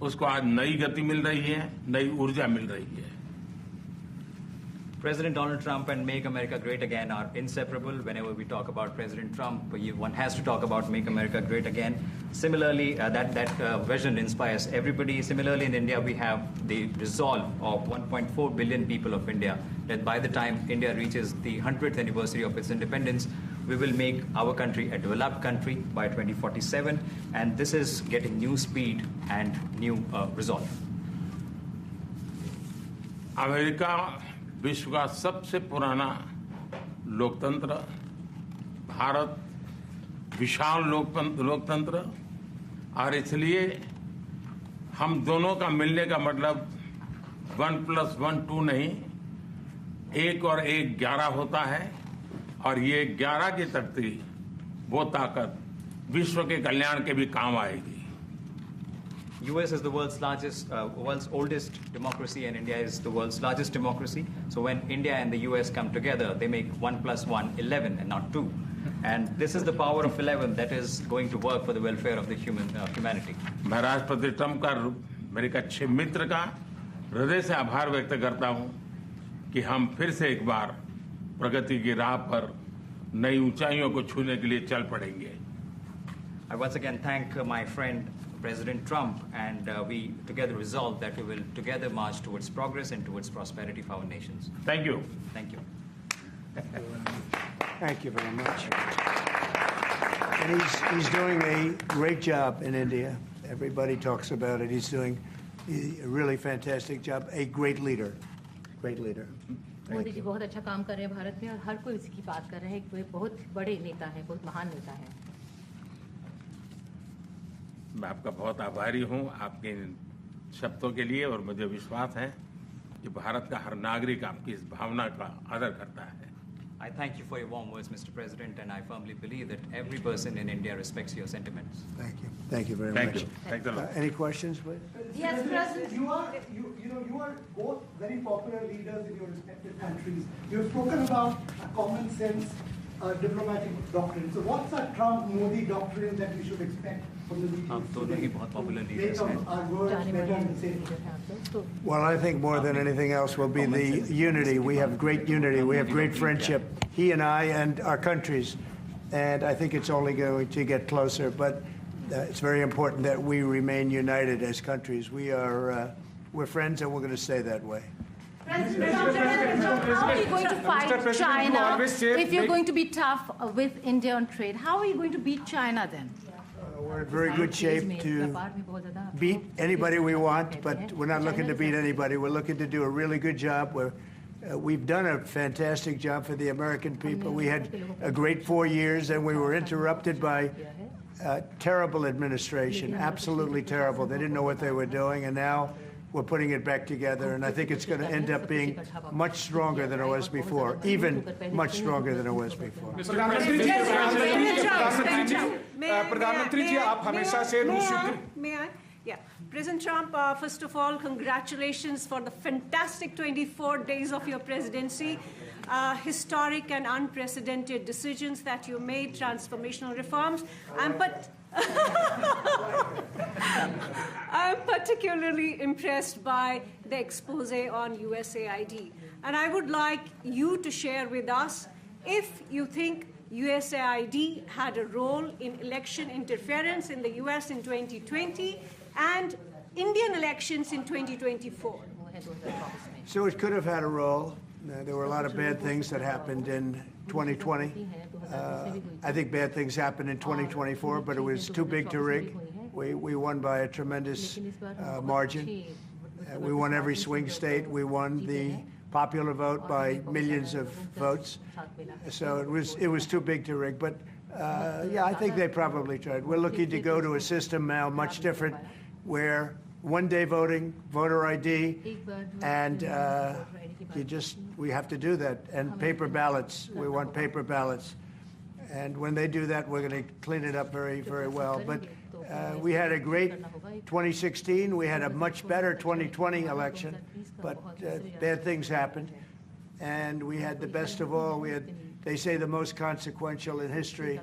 उसको आज नई गति मिल रही है, नई ऊर्जा मिल रही है। President Donald Trump and Make America Great Again are inseparable. Whenever we talk about President Trump, one has to talk about Make America Great Again. Similarly, that vision inspires everybody. Similarly, in India, we have the resolve of 1.4 billion people of India that by the time India reaches the 100th anniversary of its independence, we will make our country a developed country by 2047. And this is getting new speed and new resolve. America विश्व का सबसे पुराना लोकतंत्र, भारत विशाल लोकतंत्र, और इसलिए हम दोनों का मिलने का मतलब 1+1 2 नहीं, 1 और 1 11 होता है, और ये 11 की तख्ती, वो ताकत विश्व के कल्याण के भी काम आएगी। US is the world's oldest democracy, and India is the world's largest democracy. So when India and the US come together, they make 1+1 11 and not 2. And this is the power of 11 that is going to work for the welfare of the humanity. मैं राष्ट्रपति Trump का, मेरे एक अच्छे मित्र का हृदय से आभार व्यक्त करता हूं कि हम फिर से एक बार प्रगति की राह पर नई ऊंचाइयों को छूने के लिए चल पड़ेंगे। I once again thank my friend President Trump, and we together resolve that we will together march towards progress and towards prosperity for our nations. Thank you. Thank you. Thank you very much. And he's doing a great job in India. Everybody talks about it. He's doing a really fantastic job. A great leader. Great leader. Modi ji बहुत अच्छा काम कर रहे हैं भारत में, और हर कोई इसकी बात कर रहे हैं कि वे बहुत बड़े नेता हैं, बहुत महान नेता हैं। मैं आपका बहुत आभारी हूं आपके इन शब्दों के लिए, और मुझे विश्वास है कि भारत का हर नागरिक आपकी इस भावना का आदर करता है। I thank you for your warm words, Mr. President, and I firmly believe that every person in India respects your sentiments. Thank you. Thank you very Thank much. you. Thanks a lot. Any questions, please? Yes, President. You are both very popular leaders in your respective countries. You've spoken about a common sense diplomatic doctrine. So what's a Trump-Modi doctrine that we should expect from the meetings दोनों ही बहुत popular leaders हैं। our words better and safer? Well, I think more than anything else will be the unity. We have great unity. We have great friendship, he and I and our countries. And I think it's only going to get closer. But it's very important that we remain united as countries. We're friends, and we're going to stay that way. President, how are you going to fight China if you're going to be tough with India on trade? How are you going to beat China then? We're in very good shape to beat anybody we want, but we're not looking to beat anybody. We're looking to do a really good job. We've done a fantastic job for the American people. We had a great 4 years, and we were interrupted by terrible administration, absolutely terrible. They didn't know what they were doing, and now we're putting it back together, and I think it's going to end up being much stronger than it was before, even much stronger than it was before. प्रधानमंत्री जी आप हमेशा से May I? Yeah. President Trump, first of all, congratulations for the fantastic 24 days of your presidency. Historic and unprecedented decisions that you made, transformational reforms. I'm particularly impressed by the expose on USAID. And I would like you to share with us if you think USAID had a role in election interference in the US in 2020 and Indian elections in 2024. So it could have had a role. There were a lot of bad things that happened in 2020. I think bad things happened in 2024, but it was too big to rig. We won by a tremendous margin. We won every swing state. We won the popular vote by millions of votes. So it was too big to rig. But yeah, I think they probably tried. We're looking to go to a system now much different, where one-day voting, voter ID, and we have to do that. And paper ballots. We want paper ballots. And when they do that, we're going to clean it up very, very well. But we had a great 2016. We had a much better 2020 election. But bad things happened. And we had the best of all. We had, they say, the most consequential in history,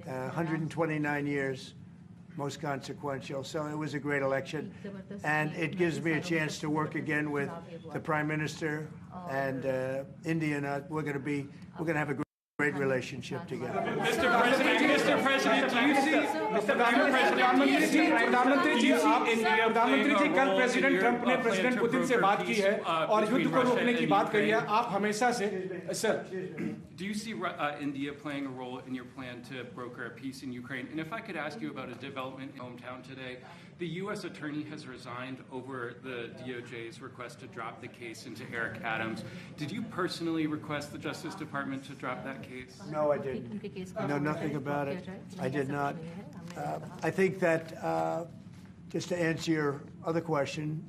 129 years most consequential. So it was a great election, and it gives me a chance to work again with the Prime Minister and India. And we're going to have a great relationship together. Mr. President, do you see? प्रधानमंत्री जी, प्रधानमंत्री जी, कल president Trump ने president Putin से बात की है और युद्ध को रोकने की बात कही है. आप हमेशा से, sir. Do you see India playing a role in your plan to broker a peace in Ukraine? And if I could ask you about a development in your hometown today, the U.S. attorney has resigned over the DOJ's request to drop the case into Eric Adams. Did you personally request the Justice Department to drop that case? No, I didn't. I know nothing about it. I did not. I think that, just to answer your other question,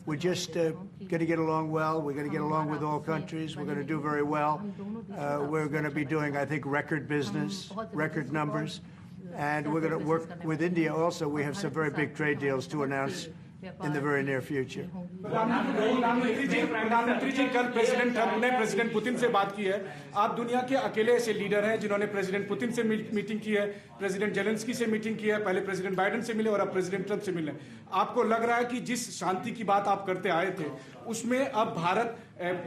we're just going to get along well. We're going to get along with all countries. We're going to do very well. We're going to be doing, I think, record business, record numbers. And we're going to work with India also. We have some very big trade deals to announce in the very near future. प्रधानमंत्री जी, कल president Trump ने president Putin से बात की है. आप दुनिया के अकेले ऐसे लीडर हैं जिन्होंने प्रेसिडेंट पुतिन से मीटिंग की है, प्रेसिडेंट जेलेंस्की से मीटिंग की है, पहले प्रेसिडेंट बाइडेन से मिले और अब प्रेसिडेंट ट्रंप से मिले. आपको लग रहा है कि जिस शांति की बात आप करते आए थे उसमें अब भारत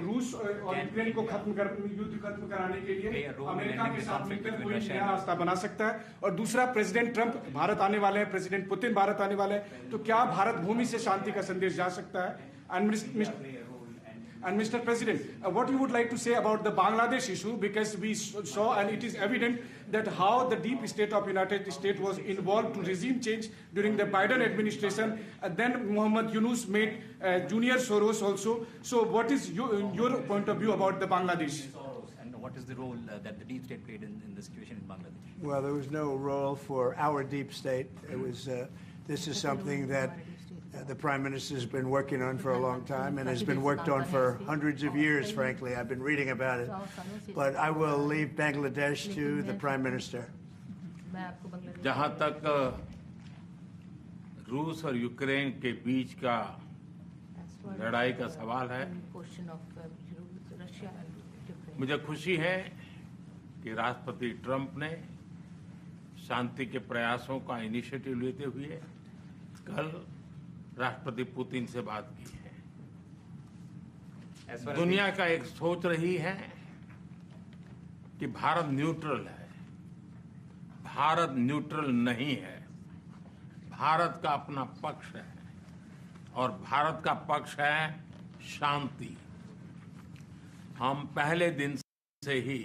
रूस और यूक्रेन को युद्ध खत्म कराने के लिए अमेरिका के साथ मिलकर कोई नया रास्ता बना सकता है? और दूसरा, प्रेसिडेंट ट्रंप भारत आने वाले हैं, प्रेसिडेंट पुतिन भारत आने वाले हैं, तो क्या भारत भूमि से शांति का संदेश जा सकता है? And Mr. President, what you would like to say about the Bangladesh issue, because we saw and it is evident that how the deep state of United States was involved to regime change during the Biden administration. Then Mohammed Yunus made Junior Soros also. So what is your point of view about the Bangladesh? And what is the role that the deep state played in the situation in Bangladesh? Well, there was no role for our deep state. It was. This is something that the Prime Minister has been working on for a long time and has been worked on for hundreds of years, frankly. I've been reading about it. But I will leave Bangladesh to the Prime Minister. जहाँ तक रूस और Ukraine के बीच का लड़ाई का सवाल है, मुझे खुशी है कि राष्ट्रपति ट्रंप ने शांति के प्रयासों का इनिशिएटिव लेते हुए कल राष्ट्रपति पुतिन से बात की है. दुनिया का एक सोच रही है कि भारत न्यूट्रल है. भारत न्यूट्रल नहीं है. भारत का अपना पक्ष है और भारत का पक्ष है शांति. हम पहले दिन से ही,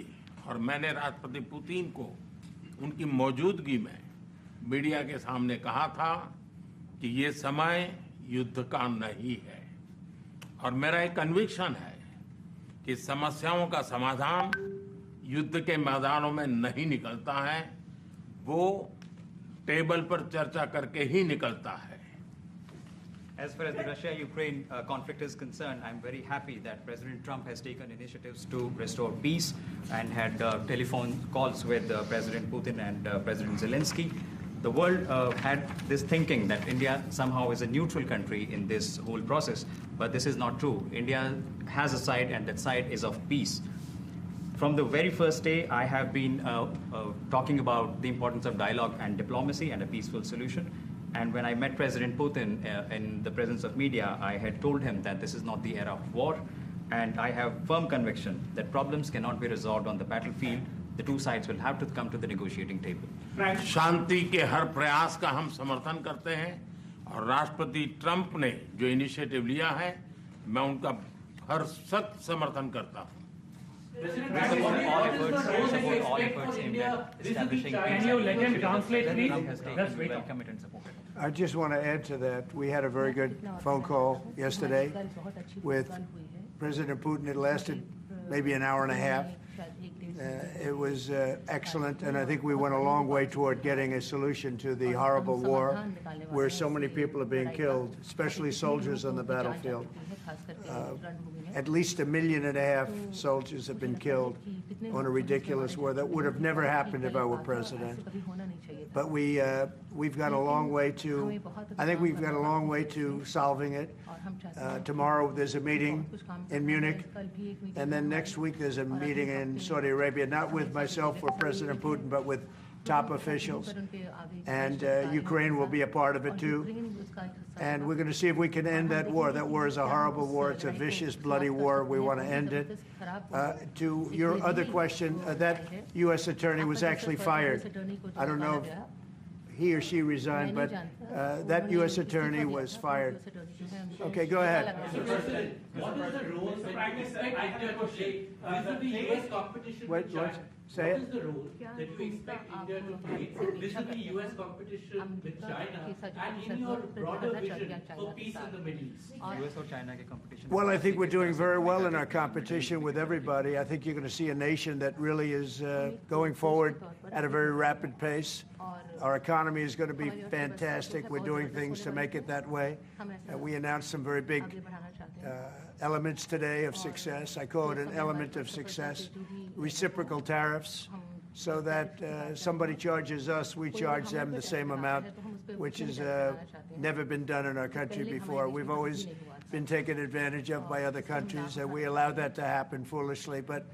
और मैंने राष्ट्रपति पुतिन को उनकी मौजूदगी में मीडिया के सामने कहा था कि ये समय युद्ध का नहीं है, और मेरा एक कन्विक्शन है कि समस्याओं का समाधान युद्ध के मैदानों में नहीं निकलता है, वो टेबल पर चर्चा करके ही निकलता है. As far as the Russia-Ukraine conflict is concerned, I'm very happy that President Trump has taken initiatives to restore peace and had telephone calls with President Putin and President Zelensky. The world had this thinking that India somehow is a neutral country in this whole process, but this is not true. India has a side, and that side is of peace. From the very first day, I have been talking about the importance of dialogue and diplomacy and a peaceful solution. And when I met President Putin in the presence of media, I had told him that this is not the era of war, and I have firm conviction that problems cannot be resolved on the battlefield. The two sides will have to come to the negotiating table. शांति के हर प्रयास का हम समर्थन करते हैं, और राष्ट्रपति Trump ने जो इनिशिएटिव लिया है, मैं उनका हर सख्त समर्थन करता हूं. We support all efforts aimed at establishing peace. Can you let him translate, please? Trump has taken welcome it and support it. I just want to add to that. We had a very good phone call yesterday with President Putin. It lasted maybe an hour and a half. It was excellent, and I think we went a long way toward getting a solution to the horrible war where so many people are being killed, especially soldiers on the battlefield. At least 1.5 million soldiers have been killed on a ridiculous war that would have never happened if I were president. But we've got a long way to, I think we've got a long way to solving it. Tomorrow there's a meeting in Munich, and then next week there's a meeting in Saudi Arabia, not with myself or President Putin, but with top officials. And Ukraine will be a part of it too. And we're going to see if we can end that war. That war is a horrible war. It's a vicious, bloody war. We want to end it. To your other question, that U.S. attorney was actually fired. I don't know if he or she resigned, but that U.S. attorney was fired. Okay, go ahead. What is the role the Prime Minister vis-a-vis U.S. competition with China? Say what it. is the role that you expect India to play vis-a-vis U.S. competition with China and in your broader vision for peace in the Middle East? US और China के competition. Well, I think we're doing very well in our competition with everybody. I think you're going to see a nation that really is going forward at a very rapid pace. Our economy is going to be fantastic. We're doing things to make it that way. We announced some very big elements today of success. I call it an element of success. Reciprocal tariffs, so that somebody charges us, we charge them the same amount, which has never been done in our country before. We've always been taken advantage of by other countries, and we allowed that to happen foolishly, but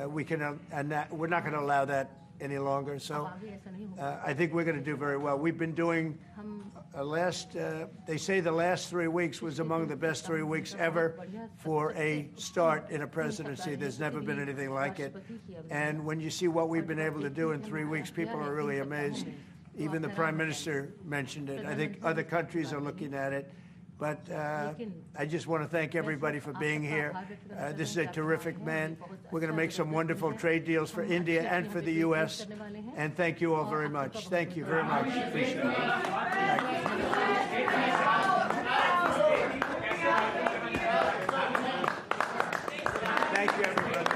we're not going to allow that any longer. So I think we're going to do very well. We've been doing they say the last 3 weeks was among the best 3 weeks ever for a start in a presidency. There's never been anything like it. And when you see what we've been able to do in 3 weeks, people are really amazed. Even the Prime Minister mentioned it. I think other countries are looking at it. But I just want to thank everybody for being here. This is a terrific man. We're going to make some wonderful trade deals for India and for the U.S. And thank you all very much. Thank you very much. Appreciate it. Thank you, everybody.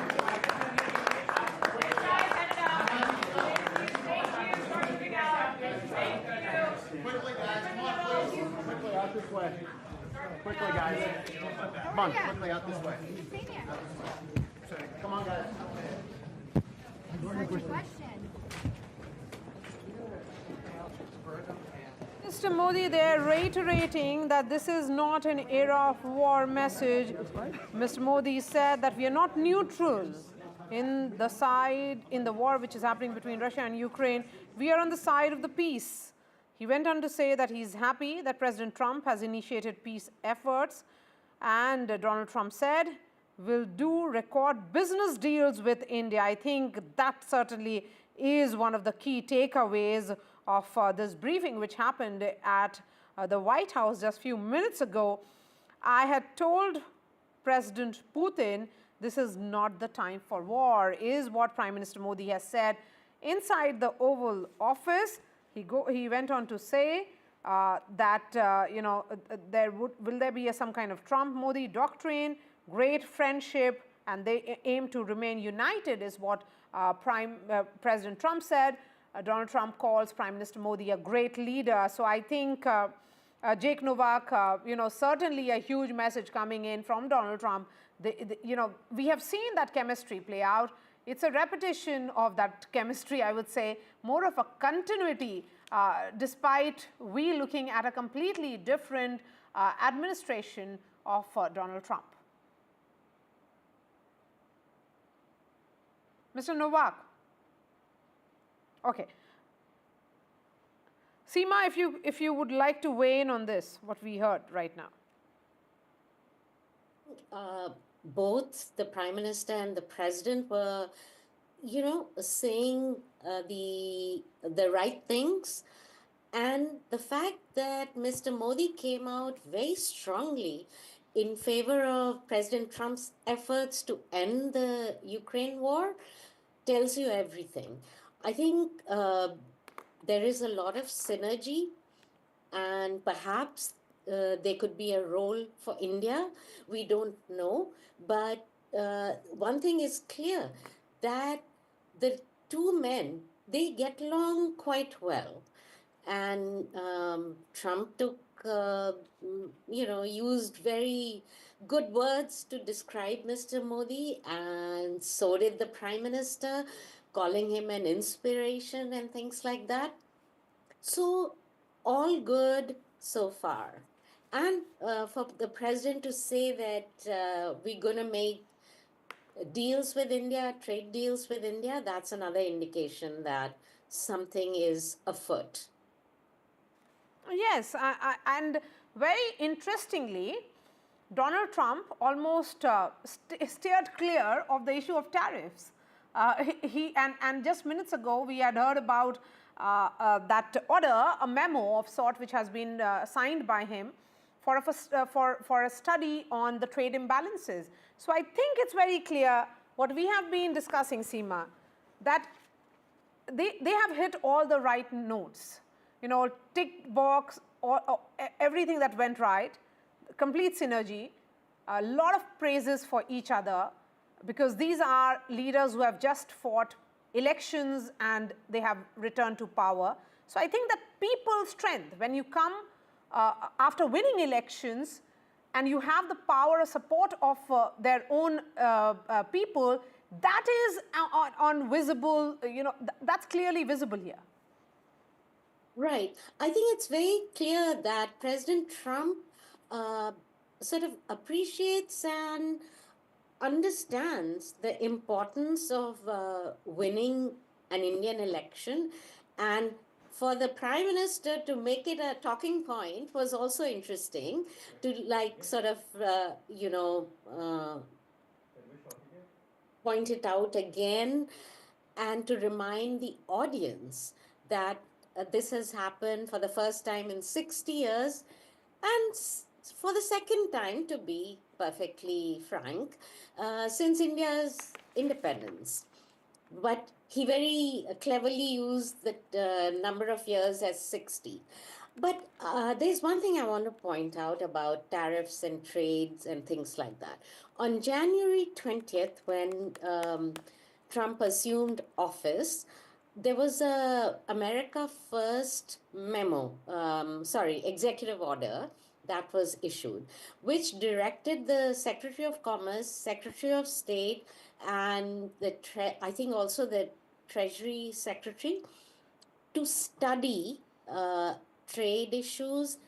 Quickly out this way. Quickly, guys. Come on, quickly out this way. Come on, guys. Mr. Modi, they're reiterating that this is not an era of war message. Mr. Modi said that we are not neutral in the war which is happening between Russia and Ukraine. We are on the side of the peace. He went on to say that he's happy that President Trump has initiated peace efforts, and Donald Trump said, we'll do record business deals with India. I think that certainly is one of the key takeaways of this briefing which happened at the White House just a few minutes ago. I had told President Putin this is not the time for war, is what Prime Minister Modi has said inside the Oval Office. He went on to say that will there be some kind of Trump-Modi doctrine, great friendship, and they aim to remain united, is what President Trump said. Donald Trump calls Prime Minister Modi a great leader. So I think Jake Novak, certainly a huge message coming in from Donald Trump. We have seen that chemistry play out. It's a repetition of that chemistry, I would say, more of a continuity, despite we looking at a completely different administration of Donald Trump. Mr. Novak. Okay. Seema, if you would like to weigh in on this, what we heard right now. Both the Prime Minister and the President were, saying the right things. And the fact that Mr. Modi came out very strongly in favor of President Trump's efforts to end the Ukraine war tells you everything. I think there is a lot of synergy, and perhaps there could be a role for India. We don't know. But one thing is clear, that the two men, they get along quite well. And Trump took, used very good words to describe Mr. Modi, and so did the Prime Minister, calling him an inspiration and things like that. So all good so far. And for the President to say that we're going to make deals with India, trade deals with India, that's another indication that something is afoot. Yes, and very interestingly, Donald Trump almost steered clear of the issue of tariffs. And just minutes ago, we had heard about that order, a memo of sort, which has been signed by him for a study on the trade imbalances. So I think it's very clear what we have been discussing, Seema, that they have hit all the right notes. You know, tick box, or everything that went right, complete synergy, a lot of praises for each other, because these are leaders who have just fought elections and they have returned to power. So I think that people's strength, when you come after winning elections and you have the power or support of their own people, that is on visible, that's clearly visible here. Right. I think it's very clear that President Trump sort of appreciates and understands the importance of winning an Indian election, and for the Prime Minister to make it a talking point was also interesting, to sort of point it out again and to remind the audience that this has happened for the first time in 60 years, and for the second time, to be perfectly frank, since India's independence. But he very cleverly used the number of years as 60. But there's one thing I want to point out about tariffs and trades and things like that. On January 20th, when Trump assumed office, there was a America First memo, executive order that was issued, which directed the Secretary of Commerce, Secretary of State, and I think also the Treasury Secretary to study trade issues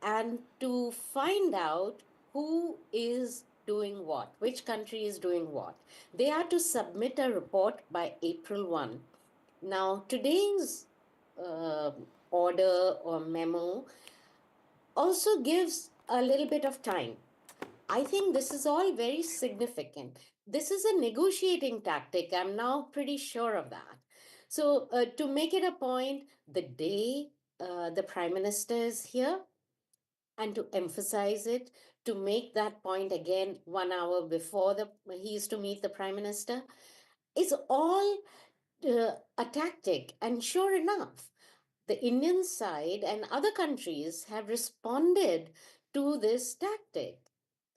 and to find out who is doing what, which country is doing what. They are to submit a report by April 1. Now, today's order or memo also gives a little bit of time. I think this is all very significant. This is a negotiating tactic. I'm now pretty sure of that. So to make it a point, the day the Prime Minister is here, and to emphasize it, to make that point again 1 hour before he is to meet the Prime Minister, is all a tactic. And sure enough, the Indian side and other countries have responded to this tactic.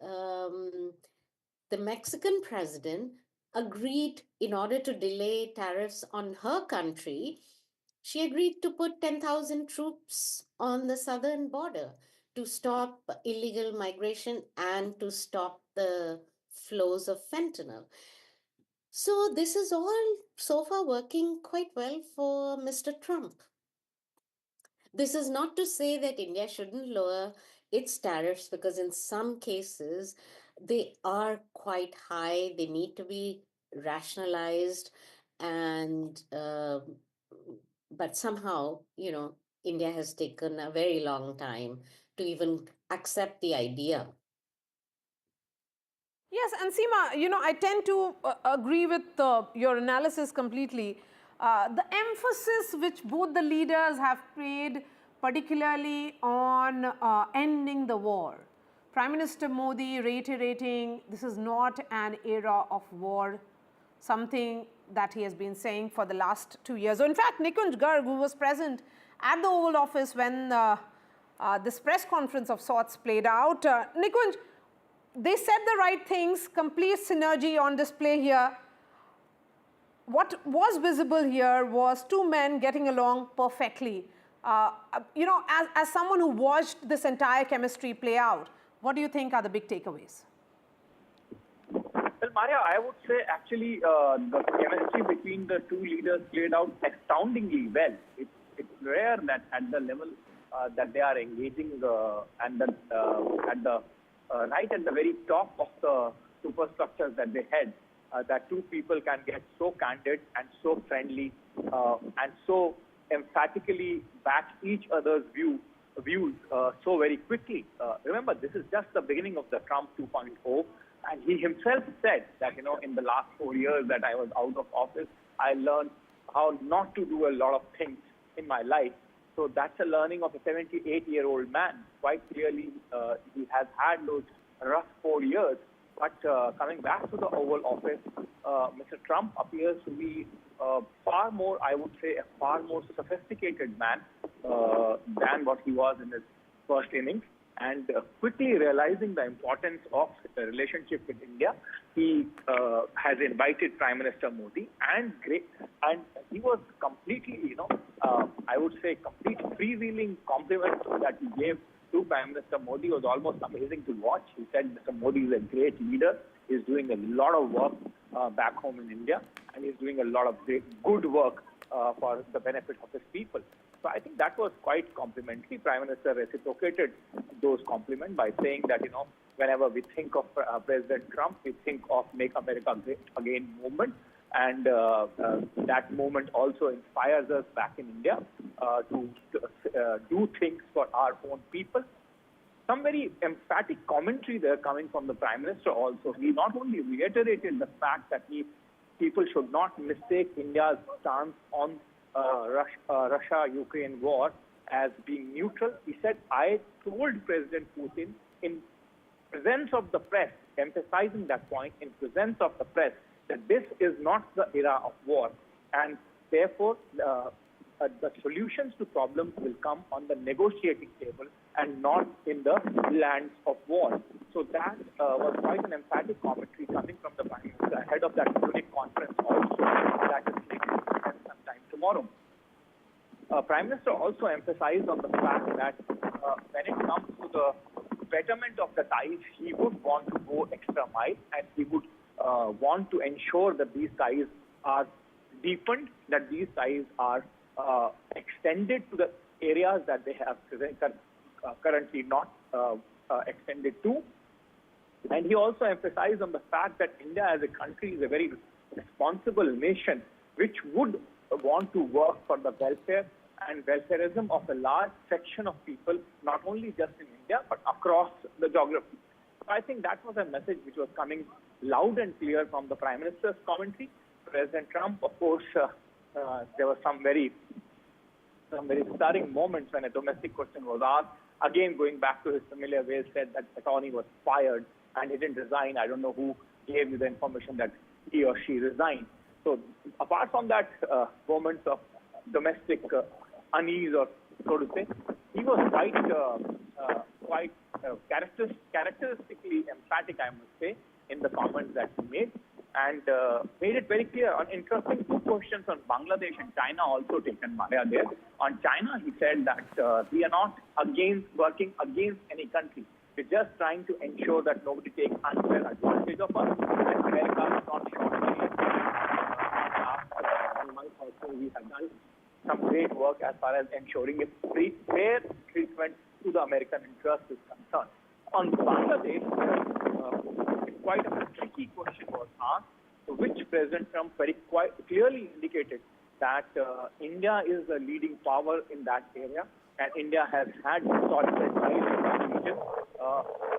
The Mexican president agreed, in order to delay tariffs on her country, she agreed to put 10,000 troops on the southern border to stop illegal migration and to stop the flows of fentanyl. So this is all so far working quite well for Mr. Trump. This is not to say that India shouldn't lower its tariffs, because in some cases they are quite high. They need to be rationalized, and but somehow, India has taken a very long time to even accept the idea. Yes, and Seema, I tend to agree with your analysis completely. The emphasis which both the leaders have paid, particularly on ending the war. Prime Minister Modi reiterating this is not an era of war, something that he has been saying for the last 2 years. So in fact, Nikunj Garg, who was present at the Oval Office when this press conference of sorts played out, Nikunj, they said the right things, complete synergy on display here. What was visible here was two men getting along perfectly. As someone who watched this entire chemistry play out, what do you think are the big takeaways? Well, Maria, I would say actually the chemistry between the two leaders played out astoundingly well. It's rare that at the level that they are engaging right at the very top of the superstructures that they had, that two people can get so candid and so friendly and so emphatically back each other's views so very quickly. Remember, this is just the beginning of the Trump 2.0, and he himself said that, in the last 4 years that I was out of office, I learned how not to do a lot of things in my life. So that's a learning of a 78-year-old man. Quite clearly, he has had those rough 4 years. But coming back to the Oval Office, Mr. Trump appears to be far more, I would say, a far more sophisticated man than what he was in his first innings. And quickly realizing the importance of the relationship with India, he has invited Prime Minister Modi, and he was completely, I would say, complete freewheeling compliment that he gave to Prime Minister Modi was almost amazing to watch. He said Mr. Modi is a great leader. He's doing a lot of work back home in India, and he's doing a lot of good work for the benefit of his people. So I think that was quite complimentary. Prime Minister reciprocated those compliments by saying that, whenever we think of President Trump, we think of Make America Great Again movement. And that movement also inspires us back in India to do things for our own people. Some very emphatic commentary there coming from the Prime Minister also. He not only reiterated the fact that people should not mistake India's stance on Russia-Ukraine war as being neutral. He said, I told President Putin in presence of the press, emphasizing that point, in presence of the press, that this is not the era of war, and therefore the solutions to problems will come on the negotiating table and not in the lands of war. So that was quite an emphatic commentary coming from the Prime Minister ahead of that Munich conference also that is taking sometime tomorrow. Prime Minister also emphasized on the fact that when it comes to the betterment of the ties, he would want to go extra mile, and he would want to ensure that these ties are deepened, that these ties are extended to the areas that they have currently not extended to. And he also emphasized on the fact that India as a country is a very responsible nation which would want to work for the welfare and welfareism of a large section of people, not only just in India, but across the geography. So I think that was a message which was coming loud and clear from the Prime Minister's commentary. President Trump, of course, there were some very stirring moments when a domestic question was asked. Again, going back to his familiar ways, said that attorney was fired and he didn't resign. I don't know who gave you the information that he or she resigned. So apart from that moments of domestic unease, or so to say, he was quite characteristically emphatic, I must say, in the comments that he made, and made it very clear. On interesting two questions on Bangladesh and China also taken Maria there. On China, he said that we are not working against any country. We're just trying to ensure that nobody takes unfair advantage of us, and America is not short. We have done some great work as far as ensuring a fair treatment to the American interest is concerned. On Bangladesh, quite a tricky question was asked, which President Trump very quite clearly indicated that India is the leading power in that area, and India has had historical ties in that region,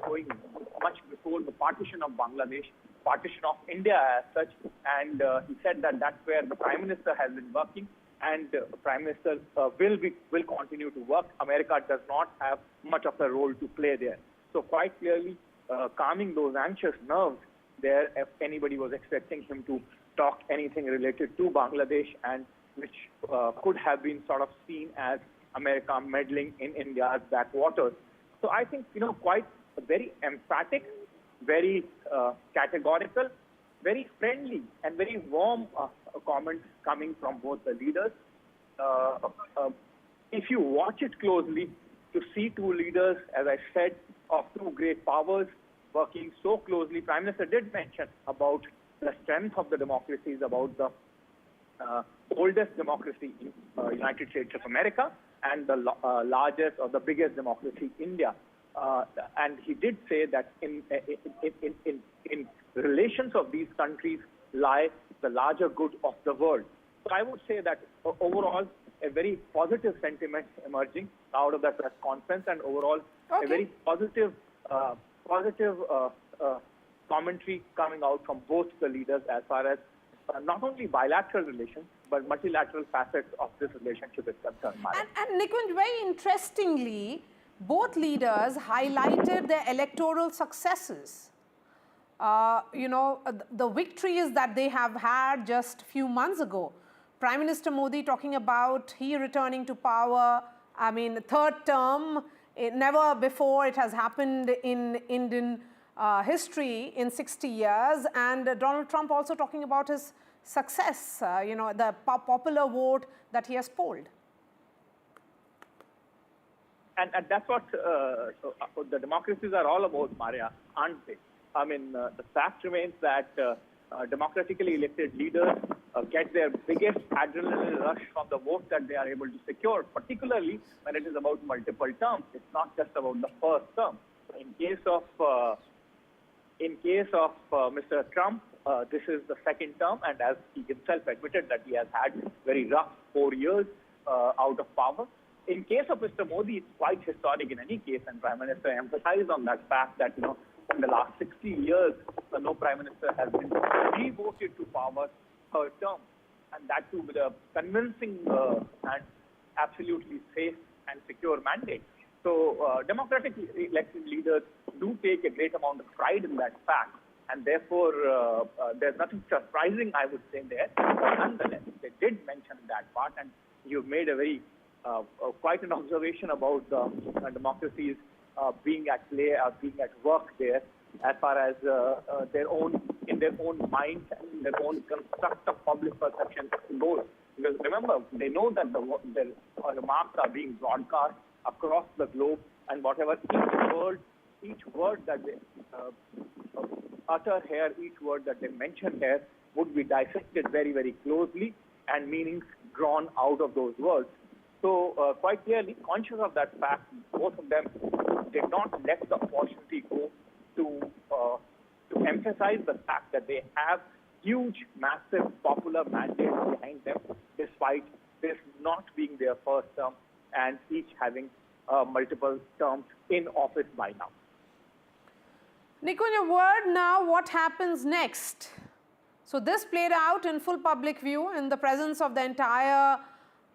going much before the partition of Bangladesh, partition of India as such, and he said that that's where the Prime Minister has been working, and Prime Minister will continue to work. America does not have much of a role to play there. So quite clearly, calming those anxious nerves there, if anybody was expecting him to talk anything related to Bangladesh, and which could have been sort of seen as America meddling in India's backwaters. So I think, quite very emphatic, very categorical, very friendly and very warm comments coming from both the leaders. If you watch it closely, to see two leaders, as I said, of two great powers working so closely. Prime Minister did mention about the strength of the democracies, about the oldest democracy in United States of America and the largest or the biggest democracy, India. And he did say that in relations of these countries lie the larger good of the world. So I would say that overall, a very positive sentiment emerging out of that press conference, and overall a very positive commentary coming out from both the leaders as far as not only bilateral relations, but multilateral facets of this relationship is concerned. And Nikunj, very interestingly, both leaders highlighted their electoral successes. The victories that they have had just a few months ago. Prime Minister Modi talking about he returning to power, I mean, third term, never before it has happened in Indian history in 60 years. And Donald Trump also talking about his success, the popular vote that he has polled. And that's what the democracies are all about, Maria, aren't they? I mean, the fact remains that democratically elected leaders get their biggest adrenaline rush from the votes that they are able to secure, particularly when it is about multiple terms. It's not just about the first term. In case of Mr. Trump, this is the second term, and as he himself admitted that he has had very rough 4 years out of power. In case of Mr. Modi, it's quite historic in any case, and Prime Minister emphasized on that fact that, in the last 60 years, no Prime Minister has been re-voted to power third term, and that too with a convincing and absolutely safe and secure mandate. So democratically elected leaders do take a great amount of pride in that fact, and therefore there's nothing surprising, I would say, there. But nonetheless, they did mention that part, and you've made a very quite an observation about the democracies being at play, being at work there, as far as in their own minds and in their own construct of public perception goes. Because remember, they know that their remarks are being broadcast across the globe, and whatever each word that they utter here, each word that they mention here, would be dissected very, very closely, and meanings drawn out of those words. So quite clearly, conscious of that fact, both of them did not let the opportunity go to emphasize the fact that they have huge, massive, popular mandates behind them, despite this not being their first term and each having multiple terms in office by now. Nikunj, a word now, what happens next? So this played out in full public view in the presence of the entire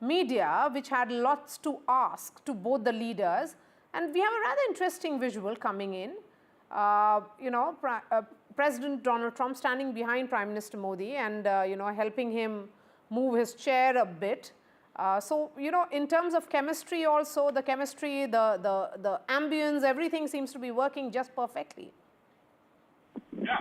media, which had lots to ask to both the leaders. And we have a rather interesting visual coming in. President Donald Trump standing behind Prime Minister Modi and, helping him move his chair a bit. In terms of chemistry also, the chemistry, the ambience, everything seems to be working just perfectly. Yeah.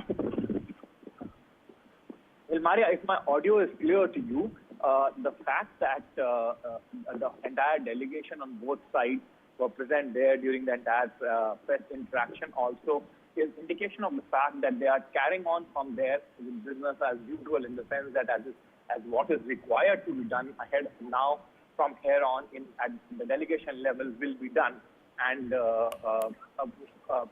Well, Maria, if my audio is clear to you, the fact that the entire delegation on both sides were present there during the entire press interaction also is indication of the fact that they are carrying on from their business as usual, in the sense that as what is required to be done ahead now from here on at the delegation level will be done. And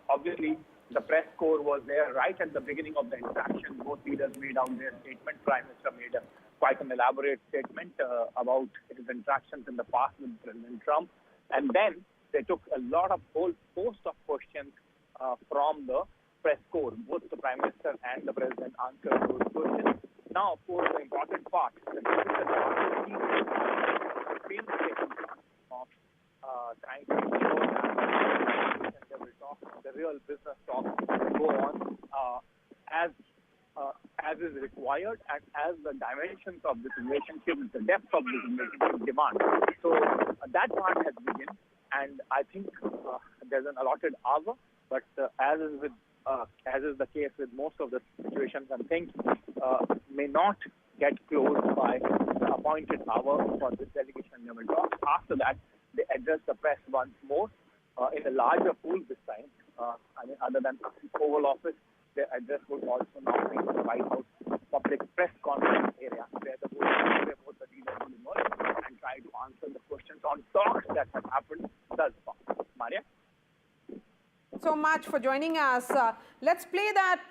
obviously, the press corps was there right at the beginning of the interaction. Both leaders made out their statement. Prime Minister made quite an elaborate statement about his interactions in the past with President Trump. And then they took a whole host of questions from the press corps. Both the Prime Minister and the President answered those questions. Now, of course, the important part, the of trying to ensure that the real business talk go on as is required and as the dimensions of this relationship, the depth of this relationship demand. So that part has begun, and I think there's an allotted hour, but as is the case with most of the situations and things, may not get closed by the appointed hour for this delegation level talk. After that, they address the press once more in a larger pool this time. Other than Oval Office, their address would also now be in the White House public press conference area, where both the leaders will emerge and try to answer the questions on talks that have happened thus far. Maria? so much for joining us. Let's play that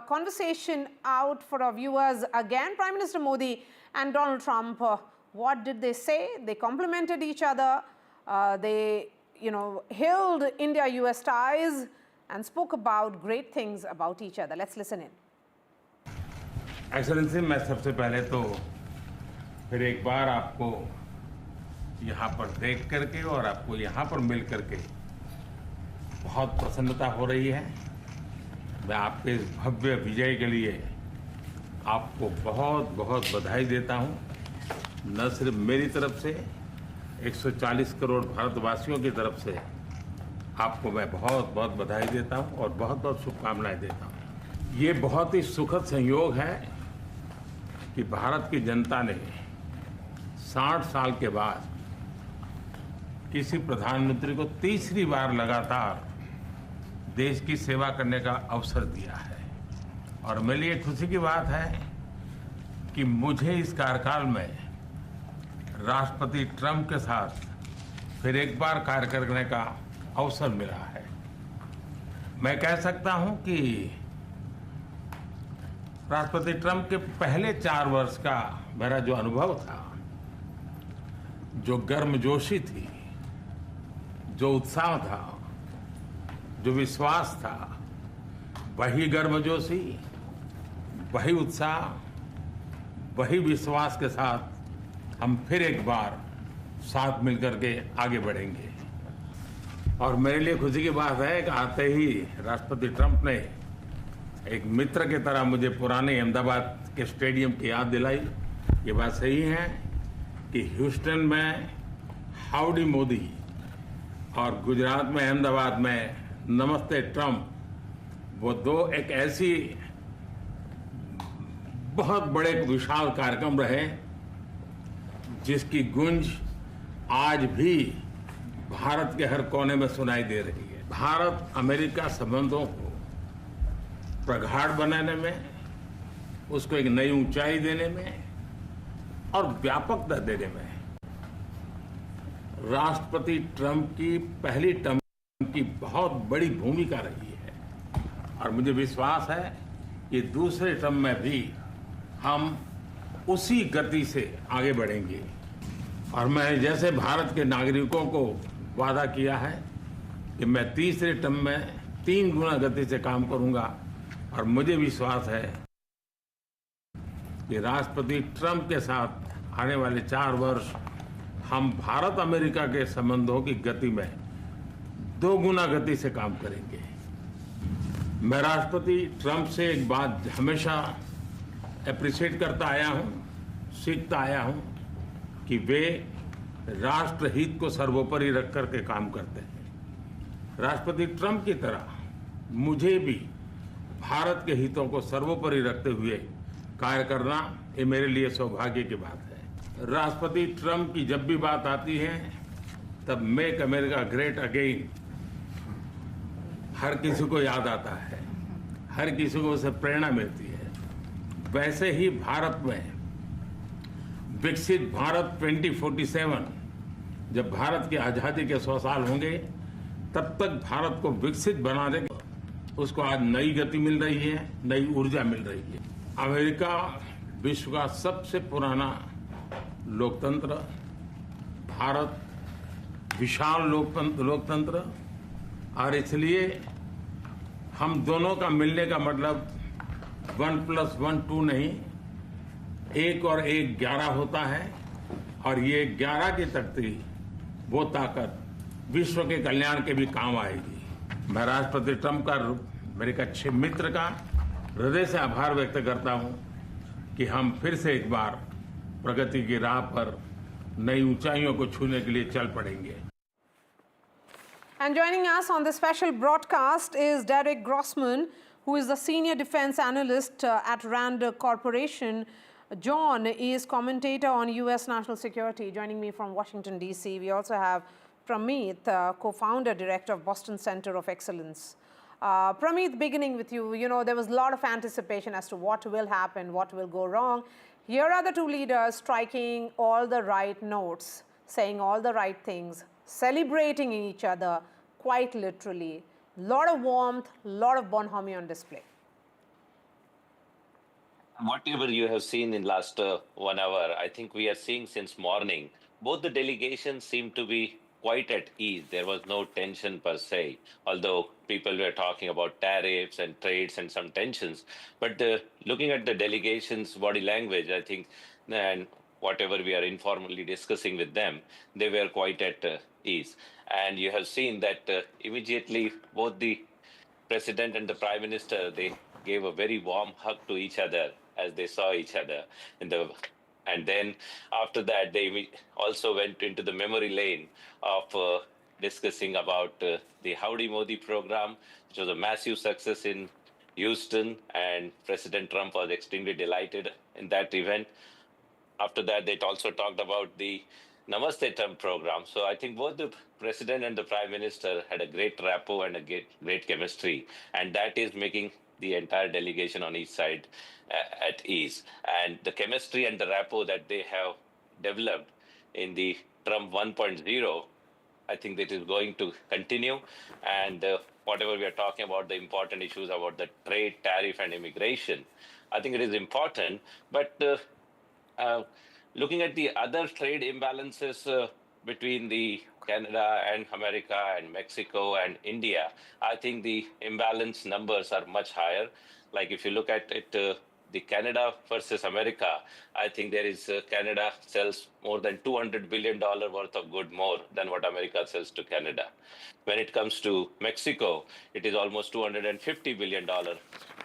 conversation out for our viewers again. Prime Minister Modi and Donald Trump, what did they say? They complimented each other. They, hailed India-US ties and spoke about great things about each other. Let's listen in. Excellency, मैं सबसे पहले तो फिर एक बार आपको यहाँ पर देख करके और आपको यहाँ पर मिल करके बहुत प्रसन्नता हो रही है। मैं आपके इस भव्य विजय के लिए आपको बहुत बहुत बधाई देता हूँ। न सिर्फ मेरी तरफ से, 140 करोड़ भारतवासियों की तरफ से आपको मैं बहुत बहुत बधाई देता हूँ और बहुत बहुत शुभकामनाएं देता हूँ। ये बहुत ही सुखद संयोग है कि भारत की जनता ने 60 साल के बाद किसी प्रधानमंत्री को तीसरी बार लगातार देश की सेवा करने का अवसर दिया है। और मेरे लिए खुशी की बात है कि मुझे इस कार्यकाल में राष्ट्रपति ट्रंप के साथ फिर एक बार कार्य करने का अवसर मिला है। मैं कह सकता हूं कि राष्ट्रपति ट्रंप के पहले 4 वर्ष का मेरा जो अनुभव था, जो गर्मजोशी थी, जो उत्साह था, जो विश्वास था, वही गर्मजोशी, वही उत्साह, वही विश्वास के साथ हम फिर एक बार साथ मिलकर के आगे बढ़ेंगे। और मेरे लिए खुशी की बात है कि आते ही राष्ट्रपति ट्रंप ने एक मित्र की तरह मुझे पुराने अहमदाबाद के स्टेडियम की याद दिलाई। ये बात सही है कि ह्यूस्टन में हाउडी मोदी और गुजरात में अहमदाबाद में नमस्ते ट्रंप, वो दो एक ऐसी बहुत बड़े विशाल कार्यक्रम रहे जिसकी गूंज आज भी भारत के हर कोने में सुनाई दे रही है। भारत अमेरिका संबंधों को प्रगाढ़ बनाने में, उसको एक नई ऊंचाई देने में और व्यापकता देने में राष्ट्रपति ट्रंप की पहली टर्म की बहुत बड़ी भूमिका रही है। और मुझे विश्वास है कि दूसरे टर्म में भी हम उसी गति से आगे बढ़ेंगे। और मैं जैसे भारत के नागरिकों को वादा किया है कि मैं तीसरे टर्म में 3 गुना गति से काम करूंगा। और मुझे विश्वास है कि राष्ट्रपति ट्रंप के साथ आने वाले 4 वर्ष हम भारत अमेरिका के संबंधों की गति में 2 गुना गति से काम करेंगे। मैं राष्ट्रपति ट्रंप से एक बात हमेशा अप्रिशिएट करता आया हूं, सीखता आया हूं कि वे राष्ट्रहित को सर्वोपरि रख करके काम करते हैं। राष्ट्रपति ट्रंप की तरह मुझे भी भारत के हितों को सर्वोपरि रखते हुए कार्य करना, ये मेरे लिए सौभाग्य की बात है। राष्ट्रपति ट्रंप की जब भी बात आती है तब मेक अमेरिका ग्रेट अगेन हर किसी को याद आता है, हर किसी को उससे प्रेरणा मिलती है। वैसे ही भारत में विकसित भारत 2047, जब भारत की आजादी के 100 साल होंगे, तब तक भारत को विकसित बनाने के उसको आज नई गति मिल रही है, नई ऊर्जा मिल रही है। अमेरिका विश्व का सबसे पुराना लोकतंत्र, भारत विशाल लोकतंत्र, और इसलिए हम दोनों का मिलने का मतलब 1+1 2 नहीं, 1 और 1 11 होता है। और ये 11 की तख्ती, वो ताकत विश्व के कल्याण के भी काम आएगी। मैं राष्ट्रपति ट्रंप का, मेरे एक अच्छे मित्र का हृदय से आभार व्यक्त करता हूं कि हम फिर से एक बार प्रगति की राह पर नई ऊंचाइयों को छूने के लिए चल पड़ेंगे। And joining us on this special broadcast is Derek Grossman, who is the senior defense analyst at Rand Corporation. John is commentator on U.S. national security. Joining me from Washington, D.C. We also have Pramit, co-founder, director of Boston Center of Excellence. Pramit, beginning with you, there was a lot of anticipation as to what will happen, what will go wrong. Here are the two leaders striking all the right notes, saying all the right things, celebrating each other quite literally. lot of warmth, lot of bonhomie on display. Whatever you have seen in last 1 hour, I think we are seeing since morning, both the delegations seem to be quite at ease. There was no tension per se, although people were talking about tariffs and trades and some tensions. But looking at the delegations' body language, I think, and whatever we are informally discussing with them, they were quite at ease. And you have seen that immediately both the president and the prime minister, they gave a very warm hug to each other as they saw each other and then after that they also went into the memory lane of discussing about the Howdy Modi program, which was a massive success in Houston, and President Trump was extremely delighted in that event. After that, they also talked about the Namaste Trump program. So I think both the president and the prime minister had a great rapport and a great chemistry, and that is making the entire delegation on each side at ease. And the chemistry and the rapport that they have developed in the Trump 1.0, I think that is going to continue. And whatever we are talking about, the important issues about the trade, tariff, and immigration, I think it is important. But looking at the other trade imbalances between the Canada and America and Mexico and India, I think the imbalance numbers are much higher. Like if you look at it, the Canada versus America, I think there is Canada sells more than $200 billion worth of good more than what America sells to Canada. When it comes to Mexico, it is almost $250 billion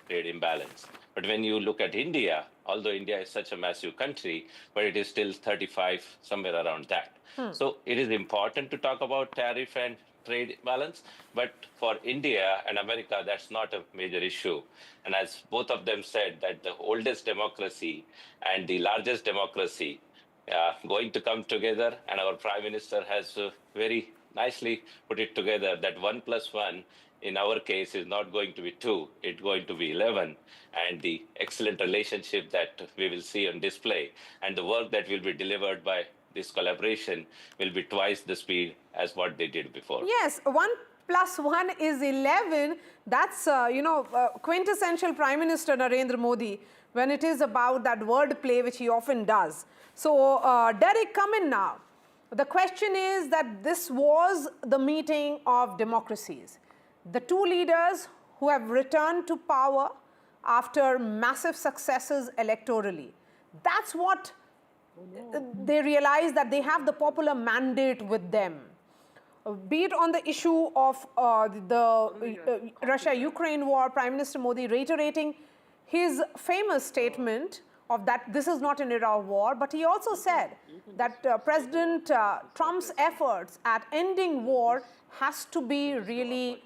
trade imbalance. But when you look at India, although India is such a massive country, but it is still 35, somewhere around that. So it is important to talk about tariff and trade balance, but for India and America, that's not a major issue. And as both of them said, that the oldest democracy and the largest democracy going to come together, and our Prime Minister has very nicely put it together that 1 + 1 in our case is not going to be 2, it's going to be 11. And the excellent relationship that we will see on display and the work that will be delivered by this collaboration will be twice the speed as what they did before. Yes, 1 + 1 is 11. That's, quintessential Prime Minister Narendra Modi when it is about that word play, which he often does. So, Derek, come in now. The question is that this was the meeting of democracies. The two leaders who have returned to power after massive successes electorally. That's what they realize, that they have the popular mandate with them. Be it on the issue of the Russia-Ukraine war, Prime Minister Modi reiterating his famous statement of that this is not an era of war, but he also said that President Trump's efforts at ending war has to be really,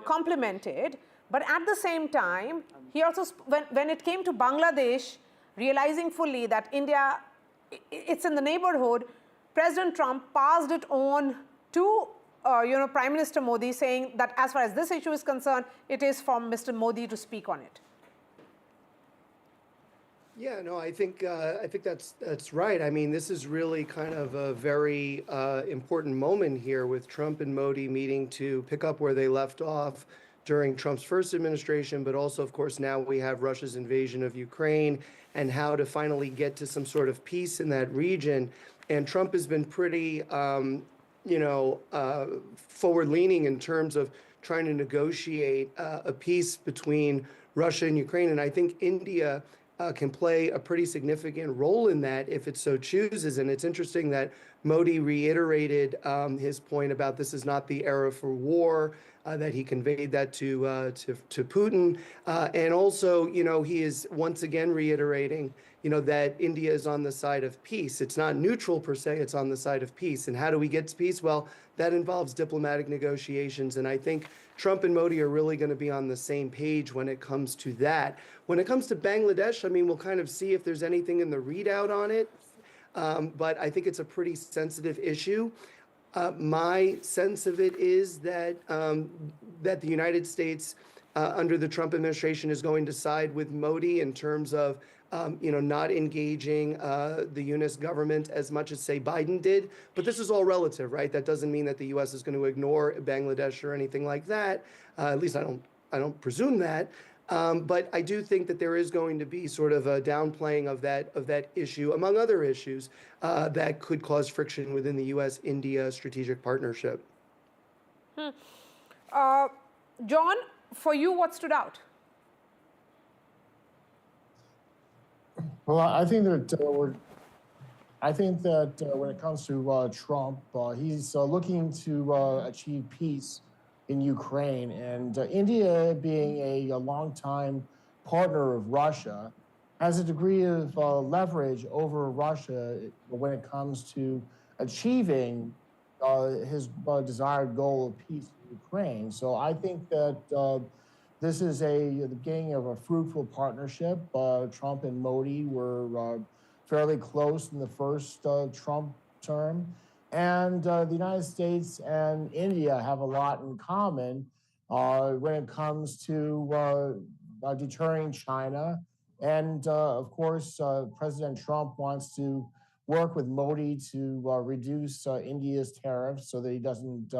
complimented. But at the same time, he also, when it came to Bangladesh, realizing fully that India, it's in the neighborhood, President Trump passed it on to Prime Minister Modi, saying that as far as this issue is concerned, it is for Mr. Modi to speak on it. Yeah, no, I think that's right. I mean, this is really kind of a very important moment here with Trump and Modi meeting to pick up where they left off during Trump's first administration, but also, of course, now we have Russia's invasion of Ukraine and how to finally get to some sort of peace in that region. And Trump has been pretty, forward-leaning in terms of trying to negotiate a peace between Russia and Ukraine. And I think India can play a pretty significant role in that if it so chooses. And it's interesting that Modi reiterated his point about this is not the era for war, that he conveyed that to Putin. And also, he is once again reiterating, that India is on the side of peace. It's not neutral per se, it's on the side of peace. And how do we get to peace? Well, that involves diplomatic negotiations. And I think Trump and Modi are really going to be on the same page when it comes to that. When it comes to Bangladesh, I mean, we'll kind of see if there's anything in the readout on it. But I think it's a pretty sensitive issue. My sense of it is that that the United States, under the Trump administration, is going to side with Modi in terms of not engaging the U.S. government as much as, say, Biden did. But this is all relative, right? That doesn't mean that the U.S. is going to ignore Bangladesh or anything like that. At least I don't presume that. But I do think that there is going to be sort of a downplaying of that issue, among other issues, that could cause friction within the U.S.-India strategic partnership. John, for you, what stood out? Well, I think that when it comes to Trump, he's looking to achieve peace in Ukraine, and India, being a longtime partner of Russia, has a degree of leverage over Russia when it comes to achieving his desired goal of peace in Ukraine. So I think that this is the beginning of a fruitful partnership. Trump and Modi were fairly close in the first Trump term. And the United States and India have a lot in common when it comes to deterring China. And of course, President Trump wants to work with Modi to reduce India's tariffs so that he doesn't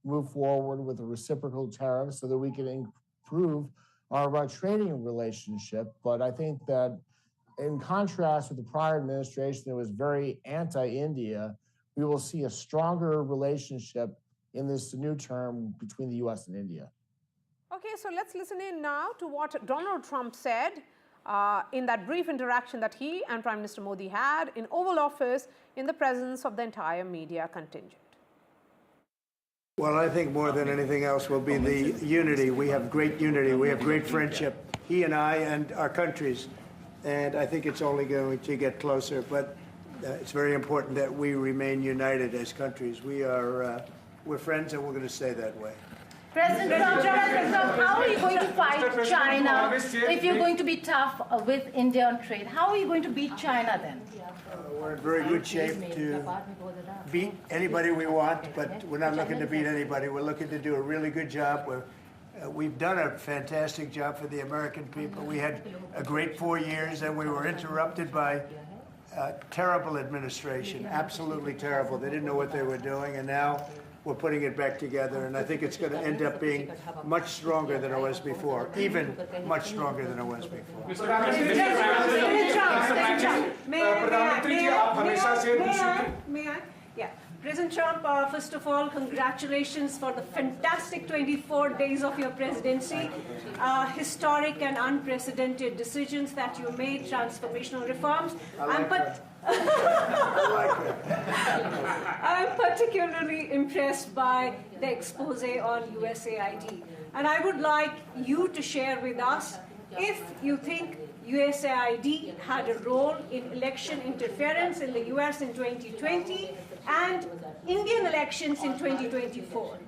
move forward with a reciprocal tariff so that we can improve our trading relationship. But I think that in contrast with the prior administration that was very anti-India, we will see a stronger relationship in this new term between the U.S. and India. Okay, so let's listen in now to what Donald Trump said in that brief interaction that he and Prime Minister Modi had in Oval Office in the presence of the entire media contingent. Well, I think more than anything else will be the unity. We have great unity. We have great friendship, he and I and our countries. And I think it's only going to get closer. But it's very important that we remain united as countries. We're friends, and we're going to stay that way. President Trump, how are you going to fight China if you're going to be tough with India on trade? How are you going to beat China then? We're in very good shape to beat anybody we want, but we're not looking to beat anybody. We're looking to do a really good job. We've done a fantastic job for the American people. We had a great 4 years, and we were interrupted by terrible administration, absolutely terrible. They didn't know what they were doing, and now we're putting it back together, and I think it's going to end up being much stronger than it was before, even much stronger than it was before. May I? Yeah. President Trump, first of all, congratulations for the fantastic 24 days of your presidency. Historic and unprecedented decisions that you made, transformational reforms. I'm particularly impressed by the expose on USAID. And I would like you to share with us if you think USAID had a role in election interference in the US in 2020 and Indian elections in 2024.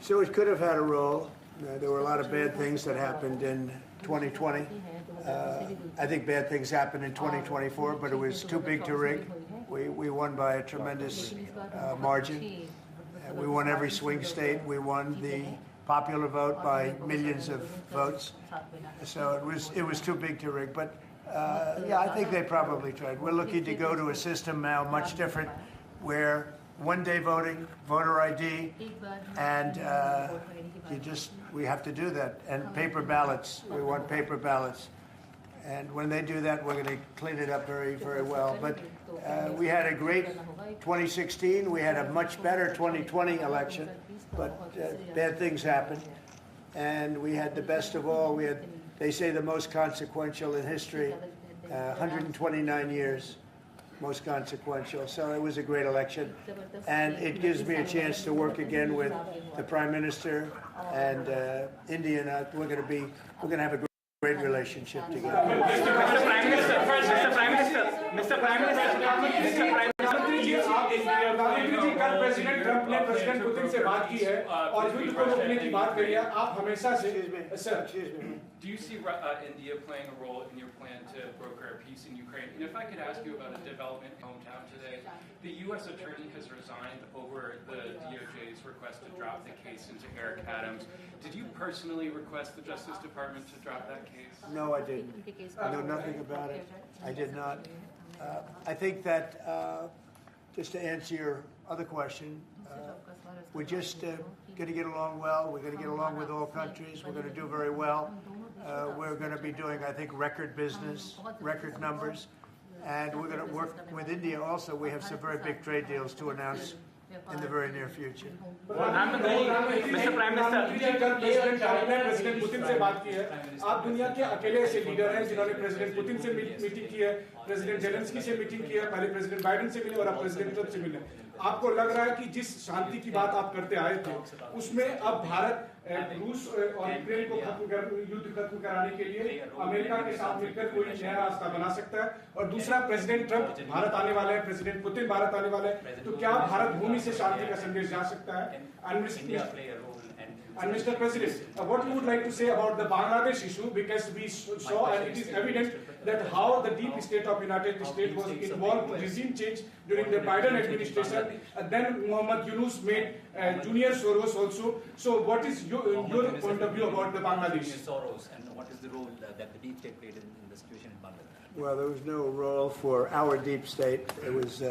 So it could have had a role. There were a lot of bad things that happened in 2020. I think bad things happened in 2024, but it was too big to rig. We won by a tremendous margin. We won every swing state. We won the popular vote by millions of votes. So it was too big to rig. But yeah, I think they probably tried. We're looking to go to a system now much different, where one-day voting, voter ID, and we have to do that. And paper ballots. We want paper ballots. And when they do that, we're going to clean it up very, very well. But we had a great 2016. We had a much better 2020 election. But bad things happened. And we had the best of all. We had, they say, the most consequential in history, 129 years. Most consequential. So it was a great election, and it gives me a chance to work again with the Prime Minister and India. And we're going to have a great relationship together. Mr. Prime Minister, president Putin से बात की है और युद्ध को रोकने की बात करी है, आप हमेशा से sir Do you see India playing a role in your plan to broker a peace in Ukraine? And if I could ask you about a development in my hometown today, the U.S. attorney has resigned over the DOJ's request to drop the case into Eric Adams. Did you personally request the Justice Department to drop that case? No, I didn't. I know nothing about it. I did not. I think that, just to answer your other question, we're just going to get along well. We're going to get along with all countries. We're going to do very well. We're going to be doing, I think, record business, record numbers. And we're going to work with India also. We have some very big trade deals to announce in the very near future. Mr. Prime Minister, president Putin से बात की है. आप दुनिया के अकेले ऐसे leader हैं जिन्होंने प्रेसिडेंट पुतिन से मीटिंग की है, प्रेसिडेंट जेलेंस्की से मीटिंग की है, पहले प्रेसिडेंट बाइडेन से मिले और अब प्रेसिडेंट ट्रंप से मिले. आपको लग रहा है कि जिस शांति की बात आप करते आए थे, उसमें अब भारत रूस और यूक्रेन को युद्ध खत्म कराने के लिए अमेरिका के साथ मिलकर कोई नया रास्ता बना सकता है? और दूसरा, प्रेसिडेंट ट्रंप भारत आने वाले हैं, प्रेसिडेंट पुतिन भारत आने वाले हैं, तो क्या भारत भूमि से शांति का संदेश जा सकता है? And Mr. President, what you would like to say about the Bangladesh issue, because we saw and it is evident that how the deep state of United States was involved in regime change during the Biden administration, and then Muhammad Yunus made Junior Soros also. So what is your point of view about the Bangladesh? Soros, and what is the role that the deep state played in the situation in Bangladesh? Well, there was no role for our deep state. It was.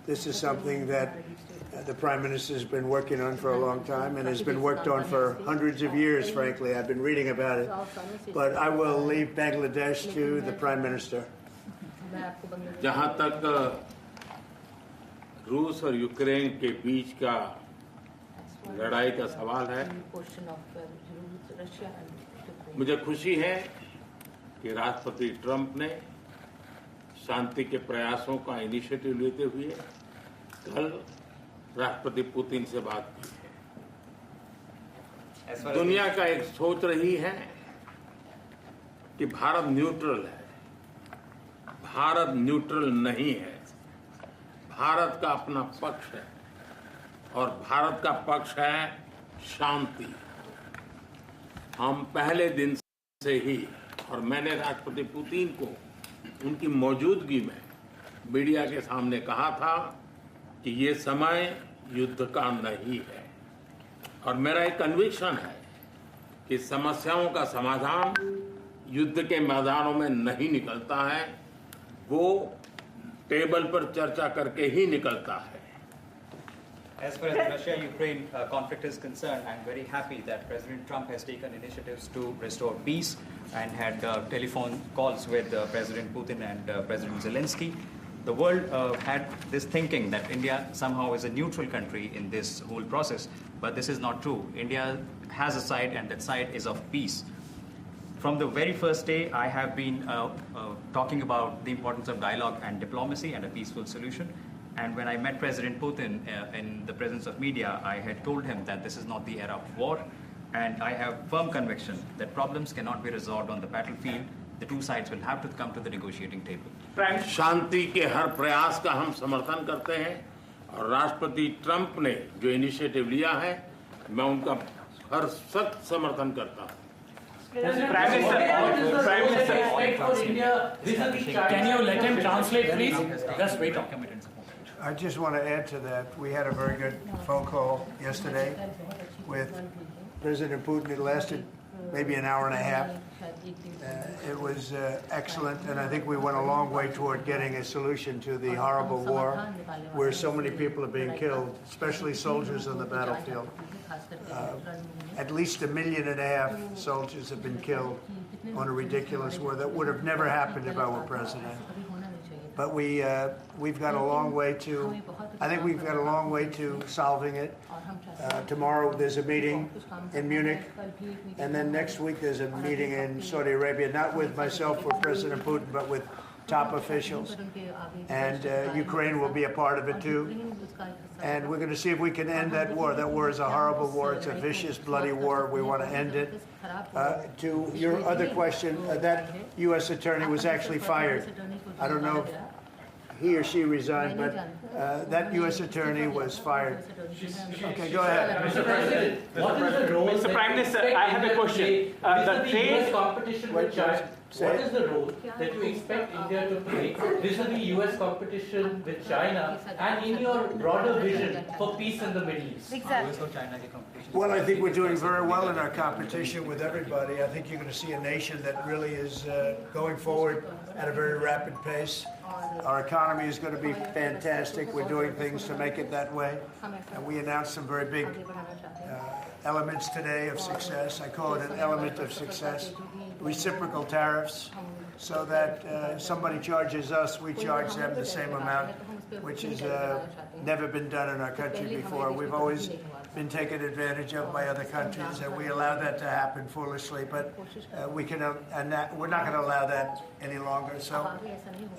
This is something that the Prime Minister has been working on for a long time and has been worked on for hundreds of years, frankly. I've been reading about it. But I will leave Bangladesh to the Prime Minister. जहाँ तक रूस और Ukraine के बीच का लड़ाई का सवाल है, मुझे खुशी है कि राष्ट्रपति ट्रंप ने शांति के प्रयासों का इनिशिएटिव लेते हुए कल राष्ट्रपति पुतिन से बात की है. दुनिया का एक सोच रही है कि भारत न्यूट्रल है. भारत न्यूट्रल नहीं है. भारत का अपना पक्ष है और भारत का पक्ष है शांति. हम पहले दिन से ही, और मैंने राष्ट्रपति पुतिन को उनकी मौजूदगी में मीडिया के सामने कहा था कि ये समय युद्ध का नहीं है, और मेरा एक कन्विक्शन है कि समस्याओं का समाधान युद्ध के मैदानों में नहीं निकलता है, वो टेबल पर चर्चा करके ही निकलता है. As far as the Russia-Ukraine conflict is concerned, I'm very happy that President Trump has taken initiatives to restore peace and had telephone calls with President Putin and President Zelensky. The world had this thinking that India somehow is a neutral country in this whole process, but this is not true. India has a side, and that side is of peace. From the very first day, I have been talking about the importance of dialogue and diplomacy and a peaceful solution. And when I met President Putin in the presence of media, I had told him that this is not the era of war, and I have firm conviction that problems cannot be resolved on the battlefield. The two sides will have to come to the negotiating table. शांति के हर प्रयास का हम समर्थन करते हैं, और राष्ट्रपति Trump ने जो इनिशिएटिव लिया है, मैं उनका हर सख्त समर्थन करता हूं. Can you let him translate, please? Just wait. I just want to add to that. We had a very good phone call yesterday with President Putin. It lasted maybe an hour and a half. It was excellent, and I think we went a long way toward getting a solution to the horrible war where so many people are being killed, especially soldiers on the battlefield. At least 1.5 million soldiers have been killed on a ridiculous war that would have never happened if I were president. But we've got a long way to, I think we've got a long way to solving it. Tomorrow there's a meeting in Munich, and then next week there's a meeting in Saudi Arabia, not with myself or President Putin, but with top officials. And Ukraine will be a part of it too. And we're going to see if we can end that war. That war is a horrible war. It's a vicious, bloody war. We want to end it. To your other question, that U.S. attorney was actually fired. I don't know. he or she resigned, but that U.S. attorney was fired. Okay, go ahead. Mr. President, what is the role? Mr. Prime Minister, I have a question. The trade competition with China. What is the role that you expect India to play vis-a-vis U.S. competition with China and in your broader vision for peace in the Middle East? Well, I think we're doing very well in our competition with everybody. I think you're going to see a nation that really is going forward at a very rapid pace. Our economy is going to be fantastic. We're doing things to make it that way. And we announced some very big elements today of success. I call it an element of success. Reciprocal tariffs, so that somebody charges us, we charge them the same amount, which has never been done in our country before. We've always been taken advantage of by other countries, and we allow that to happen foolishly, but we're not going to allow that any longer. So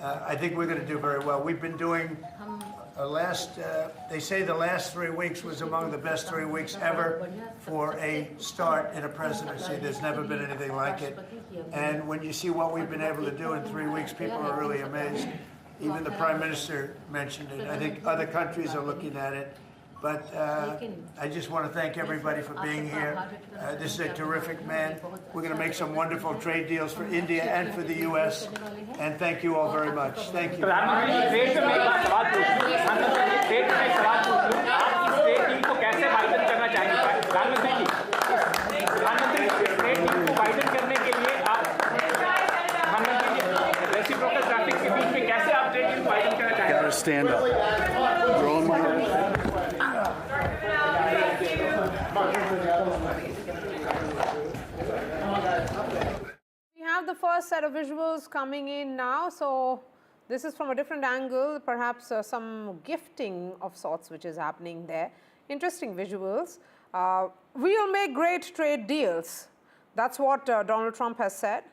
I think we're going to do very well. We've been doing they say the last 3 weeks was among the best 3 weeks ever for a start in a presidency. There's never been anything like it. And when you see what we've been able to do in 3 weeks, people are really amazed. Even the Prime Minister mentioned it. I think other countries are looking at it. But I just want to thank everybody for being here. This is a terrific man. We're going to make some wonderful trade deals for India and for the U.S. And thank you all very much. Thank you. Gotta stand up. You're on my We have the first set of visuals coming in now. So this is from a different angle, perhaps some gifting of sorts which is happening there. Interesting visuals. We will make great trade deals. That's what Donald Trump has said,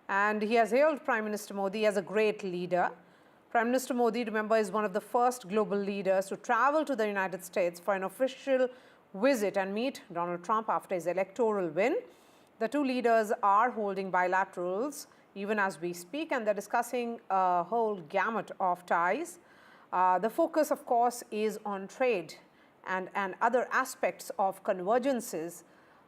and he has hailed Prime Minister Modi as a great leader. Prime Minister Modi, remember, is one of the first global leaders to travel to the United States for an official visit and meet Donald Trump after his electoral win. The two leaders are holding bilaterals even as we speak, and they're discussing a whole gamut of ties. The focus, of course, is on trade and other aspects of convergences.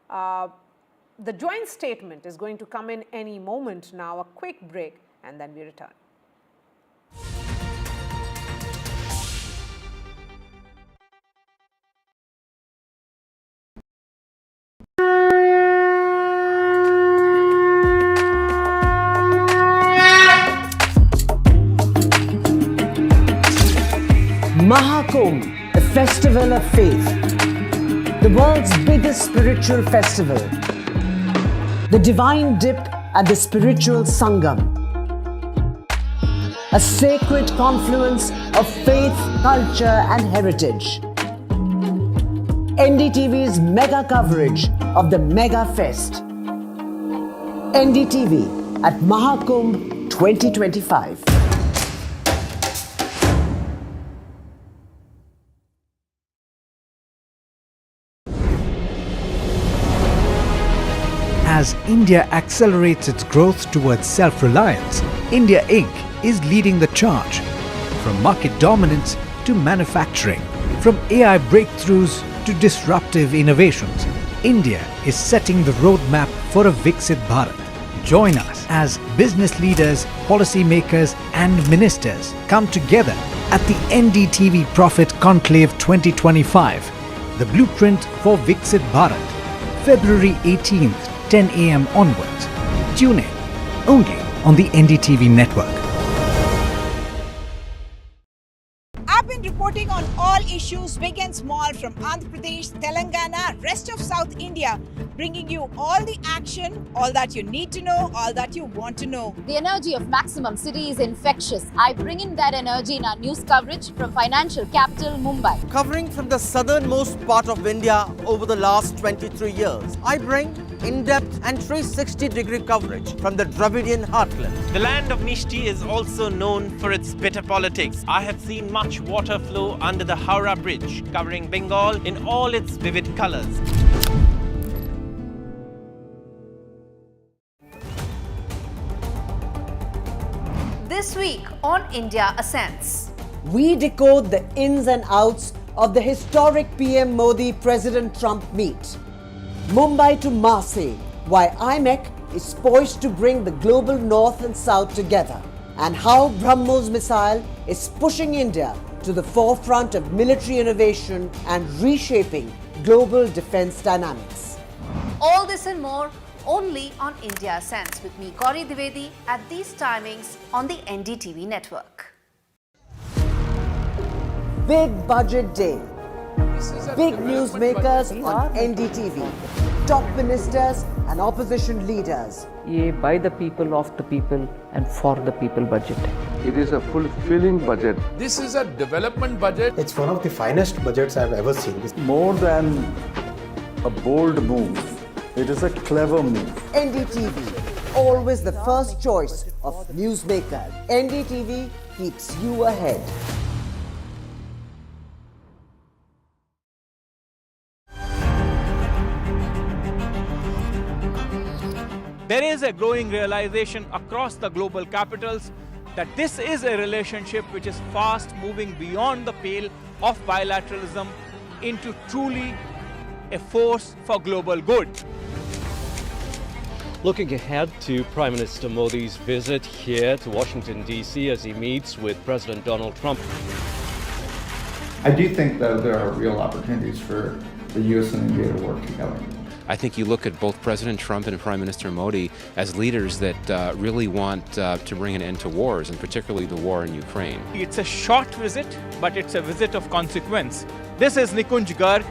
The joint statement is going to come in any moment now. A quick break, and then we return. Mahakumbh, the festival of faith, the world's biggest spiritual festival, the divine dip at the spiritual Sangam, a sacred confluence of faith, culture and heritage. NDTV's mega coverage of the Mega Fest. NDTV at Mahakumbh 2025. As India accelerates its growth towards self-reliance, India Inc. is leading the charge. From market dominance to manufacturing, from AI breakthroughs to disruptive innovations, India is setting the roadmap for a Viksit Bharat. Join us as business leaders, policymakers and ministers come together at the NDTV Profit Conclave 2025, the blueprint for Viksit Bharat, February 18th, 10 a.m. onwards. Tune in only on the NDTV network. I've been reporting on all issues big and small from Andhra Pradesh, Telangana, rest of South India, bringing you all the action, all that you need to know, all that you want to know. The energy of Maximum City is infectious. I bring in that energy in our news coverage from financial capital Mumbai. Covering from the southernmost part of India over the last 23 years, I bring in-depth and 360-degree coverage from the Dravidian heartland. The land of Mishti is also known for its bitter politics. I have seen much water flow under the Howrah Bridge, covering Bengal in all its vivid colors. This week on India Ascends. we decode the ins and outs of the historic PM Modi-President Trump meet. Mumbai to Marseille, why IMEC is poised to bring the global north and south together, and how BrahMos missile is pushing India to the forefront of military innovation and reshaping global defense dynamics. All this and more only on India Sense with me, Gauri Dwivedi, at these timings on the NDTV network. Big budget day. Big newsmakers on NDTV. Top ministers and opposition leaders. ये by the people, of the people and for the people budget. It is a fulfilling budget. This is a development budget. It's one of the finest budgets I've ever seen. More than a bold move, it is a clever move. NDTV, always the first choice of newsmakers. NDTV keeps you ahead. There is a growing realization across the global capitals that this is a relationship which is fast moving beyond the pale of bilateralism into truly a force for global good. Looking ahead to Prime Minister Modi's visit here to Washington, D.C. as he meets with President Donald Trump. I do think, though, there are real opportunities for the U.S. and India to work together. I think you look at both President Trump and Prime Minister Modi as leaders that really want to bring an end to wars, and particularly the war in Ukraine. It's a short visit, but it's a visit of consequence. This is Nikunj Garg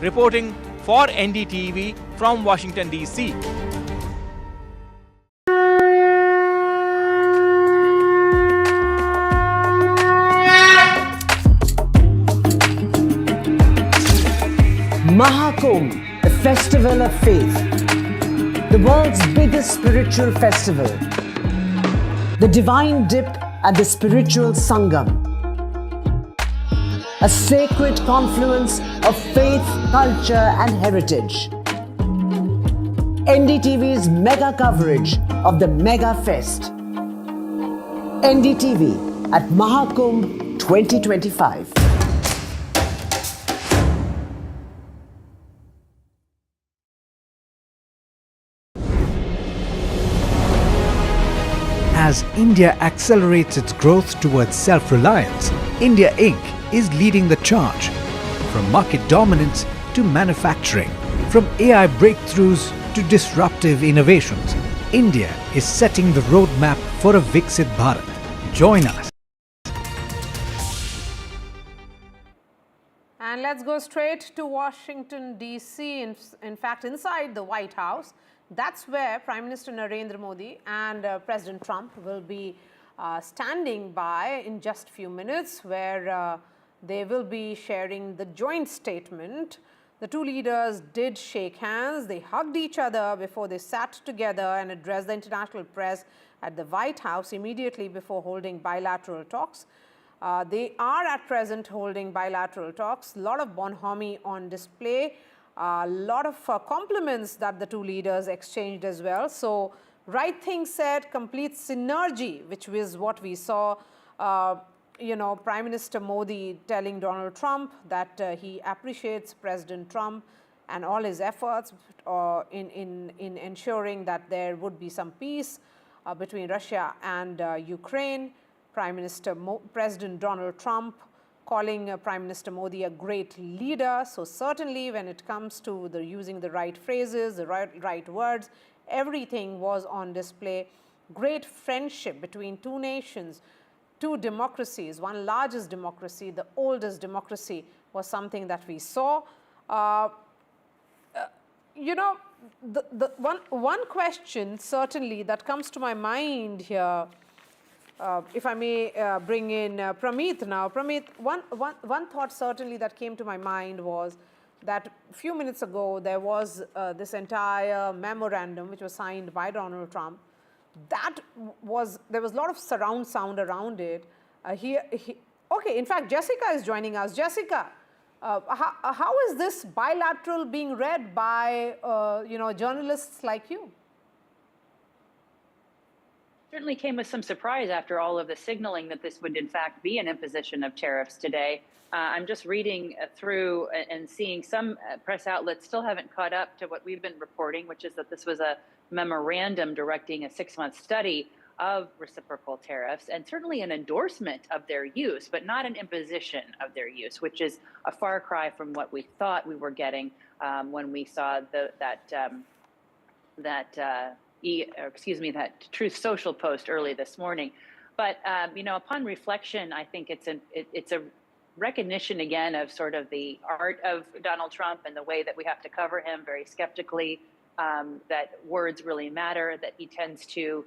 reporting for NDTV from Washington, D.C. Mahakumbh, the festival of faith, the world's biggest spiritual festival, the divine dip at the spiritual Sangam, a sacred confluence of faith, culture and heritage. NDTV's mega coverage of the Mega Fest. NDTV at Mahakumbh 2025. As India accelerates its growth towards self-reliance, India Inc. is leading the charge. From market dominance to manufacturing, from AI breakthroughs to disruptive innovations, India is setting the roadmap for a Viksit Bharat. Join us. And let's go straight to Washington, D.C. In fact, inside the White House. That's where Prime Minister Narendra Modi and President Trump will be standing by in just a few minutes, where they will be sharing the joint statement. The two leaders did shake hands. They hugged each other before they sat together and addressed the international press at the White House immediately before holding bilateral talks. They are at present holding bilateral talks. A lot of bonhomie on display. A lot of compliments that the two leaders exchanged as well. So, right thing said, complete synergy, which was what we saw, Prime Minister Modi telling Donald Trump that he appreciates President Trump and all his efforts in ensuring that there would be some peace between Russia and Ukraine. President Donald Trump calling Prime Minister Modi a great leader. So certainly when it comes to using the right phrases, the right words, everything was on display. Great friendship between two nations, two democracies, one largest democracy, the oldest democracy, was something that we saw. One question certainly that comes to my mind here, if I may bring in Pramit now. Pramit, one thought certainly that came to my mind was that a few minutes ago there was this entire memorandum which was signed by Donald Trump. There was a lot of surround sound around it. Okay, in fact, Jessica is joining us. Jessica, how is this bilateral being read by journalists like you? certainly came as some surprise after all of the signaling that this would in fact be an imposition of tariffs today. I'm just reading through and seeing some press outlets still haven't caught up to what we've been reporting, which is that this was a memorandum directing a 6-month study of reciprocal tariffs, and certainly an endorsement of their use, but not an imposition of their use, which is a far cry from what we thought we were getting when we saw that Truth Social post early this morning. But upon reflection, I think it's a recognition again of sort of the art of Donald Trump and the way that we have to cover him very skeptically. That words really matter. That he tends to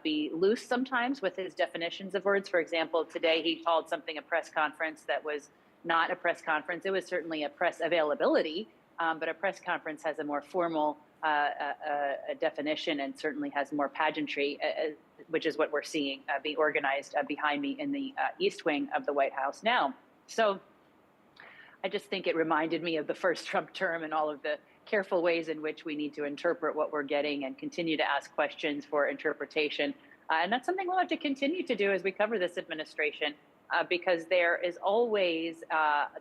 be loose sometimes with his definitions of words. For example, today he called something a press conference that was not a press conference. It was certainly a press availability, but a press conference has a more formal a definition and certainly has more pageantry, which is what we're seeing being organized behind me in the East Wing of the White House now. So I just think it reminded me of the first Trump term and all of the careful ways in which we need to interpret what we're getting and continue to ask questions for interpretation. And that's something we'll have to continue to do as we cover this administration, because there is always,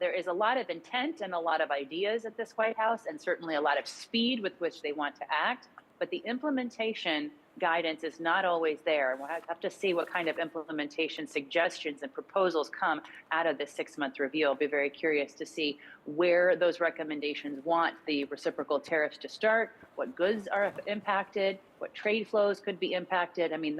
there is a lot of intent and a lot of ideas at this White House, and certainly a lot of speed with which they want to act, but the implementation guidance is not always there. And we'll have to see what kind of implementation suggestions and proposals come out of this 6-month review. I'll be very curious to see where those recommendations want the reciprocal tariffs to start, what goods are impacted, what trade flows could be impacted. I mean,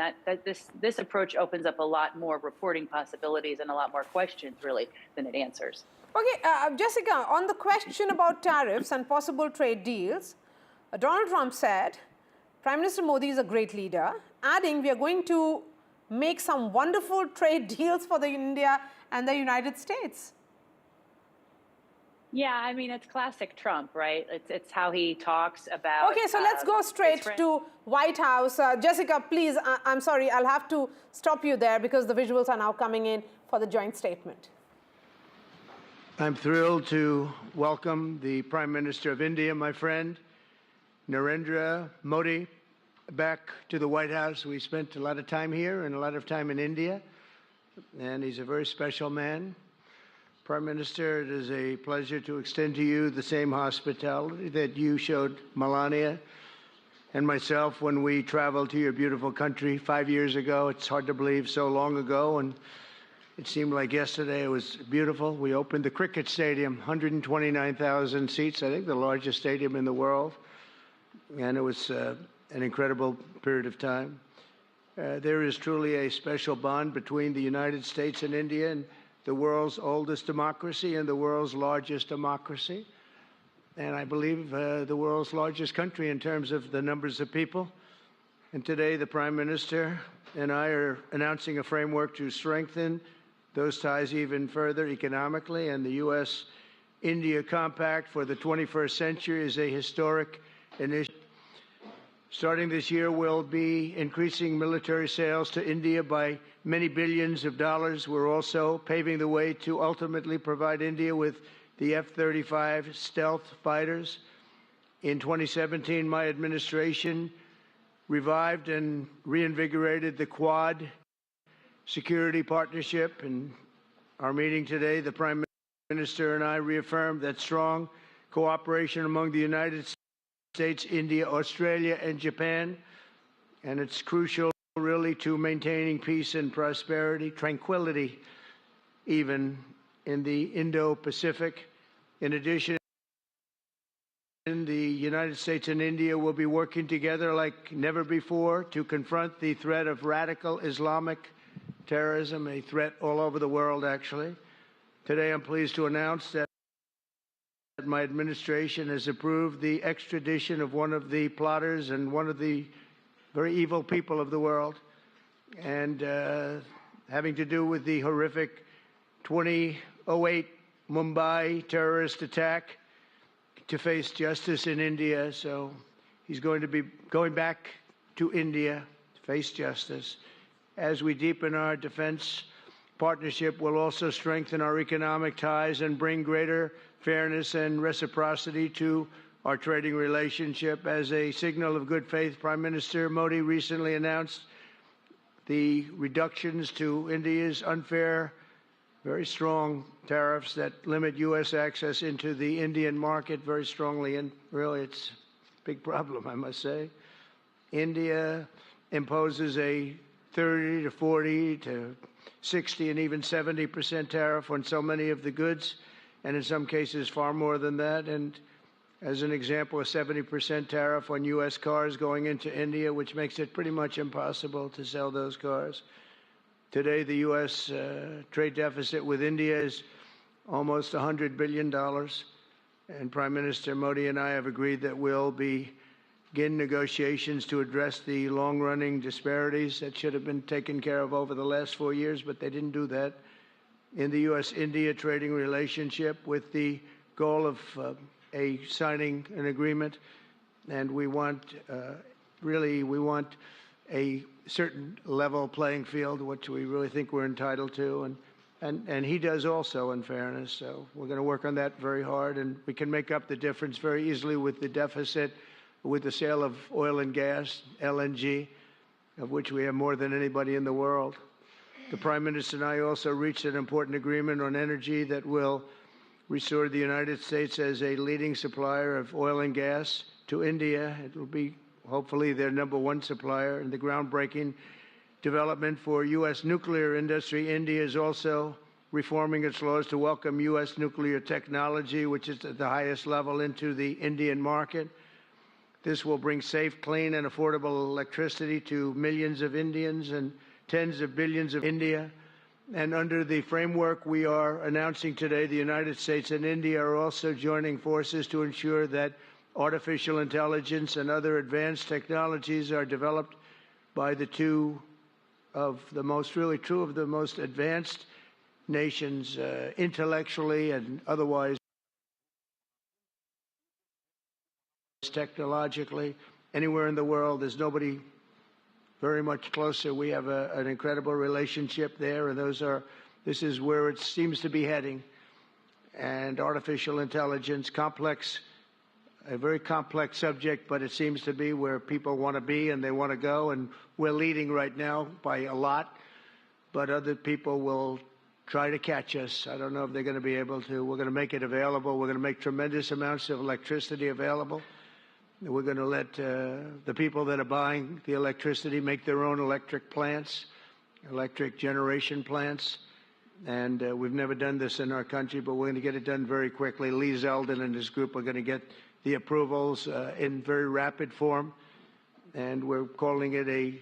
this approach opens up a lot more reporting possibilities and a lot more questions, really, than it answers. Okay, Jessica, on the question about tariffs and possible trade deals, Donald Trump said, Prime Minister Modi is a great leader, adding we are going to make some wonderful trade deals for the India and the United States. Yeah, I mean, it's classic Trump, right? It's how he talks about... Okay, so let's go straight to White House. Jessica, please, I'm sorry, I'll have to stop you there because the visuals are now coming in for the joint statement. I'm thrilled to welcome the Prime Minister of India, my friend, Narendra Modi, back to the White House. We spent a lot of time here and a lot of time in India, and he's a very special man. Prime Minister, it is a pleasure to extend to you the same hospitality that you showed Melania and myself when we traveled to your beautiful country 5 years ago. It's hard to believe, so long ago, and it seemed like yesterday. It was beautiful. We opened the cricket stadium, 129,000 seats, I think the largest stadium in the world. And it was an incredible period of time. There is truly a special bond between the United States and India, and the world's oldest democracy and the world's largest democracy. And I believe the world's largest country in terms of the numbers of people. And today the Prime Minister and I are announcing a framework to strengthen those ties even further economically. And the U.S.-India Compact for the 21st century is a historic initiative. Starting this year, we'll be increasing military sales to India by many billions of dollars. We're also paving the way to ultimately provide India with the F-35 stealth fighters. In 2017, my administration revived and reinvigorated the Quad security partnership. In our meeting today, the Prime Minister and I reaffirmed that strong cooperation among the United States, India, Australia, and Japan, and it's crucial really to maintaining peace and prosperity, tranquility, even in the Indo-Pacific. In addition, the United States and India will be working together like never before to confront the threat of radical Islamic terrorism, a threat all over the world, actually. Today, I'm pleased to announce that my administration has approved the extradition of one of the plotters and one of the very evil people of the world, and having to do with the horrific 2008 Mumbai terrorist attack, to face justice in India. So he's going to be going back to India to face justice. As we deepen our defense partnership, we'll also strengthen our economic ties and bring greater fairness and reciprocity to our trading relationship. As a signal of good faith, Prime Minister Modi recently announced the reductions to India's unfair, very strong tariffs that limit U.S. access into the Indian market very strongly, and really it's a big problem, I must say. India imposes a 30 to 40 to 60 and even 70% tariff on so many of the goods, and in some cases far more than that. And as an example, a 70% tariff on U.S. cars going into India, which makes it pretty much impossible to sell those cars. Today, the U.S. Trade deficit with India is almost $100 billion, and Prime Minister Modi and I have agreed that we'll begin negotiations to address the long-running disparities that should have been taken care of over the last 4 years, but they didn't do that in the U.S.-India trading relationship, with the goal of signing an agreement. And we want, we want a certain level playing field, which we really think we're entitled to, and he does also, in fairness. So we're going to work on that very hard, and we can make up the difference very easily with the deficit, with the sale of oil and gas, LNG, of which we have more than anybody in the world. The Prime Minister and I also reached an important agreement on energy that will restore the United States as a leading supplier of oil and gas to India. It will be hopefully their #1 supplier, and the groundbreaking development for U.S. nuclear industry. India is also reforming its laws to welcome U.S. nuclear technology, which is at the highest level, into the Indian market. This will bring safe, clean, and affordable electricity to millions of Indians and tens of billions of India. And under the framework we are announcing today, the United States and India are also joining forces to ensure that artificial intelligence and other advanced technologies are developed by two of the most advanced nations, intellectually and otherwise, technologically, anywhere in the world. There's nobody very much closer. We have an incredible relationship there, and this is where it seems to be heading. And artificial intelligence, a very complex subject, but it seems to be where people want to be and they want to go, and we're leading right now by a lot, but other people will try to catch us. I don't know if they're going to be able to. We're going to make it available. We're going to make tremendous amounts of electricity available. We're going to let the people that are buying the electricity make their own electric plants, electric generation plants. And we've never done this in our country, but we're going to get it done very quickly. Lee Zeldin and his group are going to get the approvals in very rapid form. And we're calling it a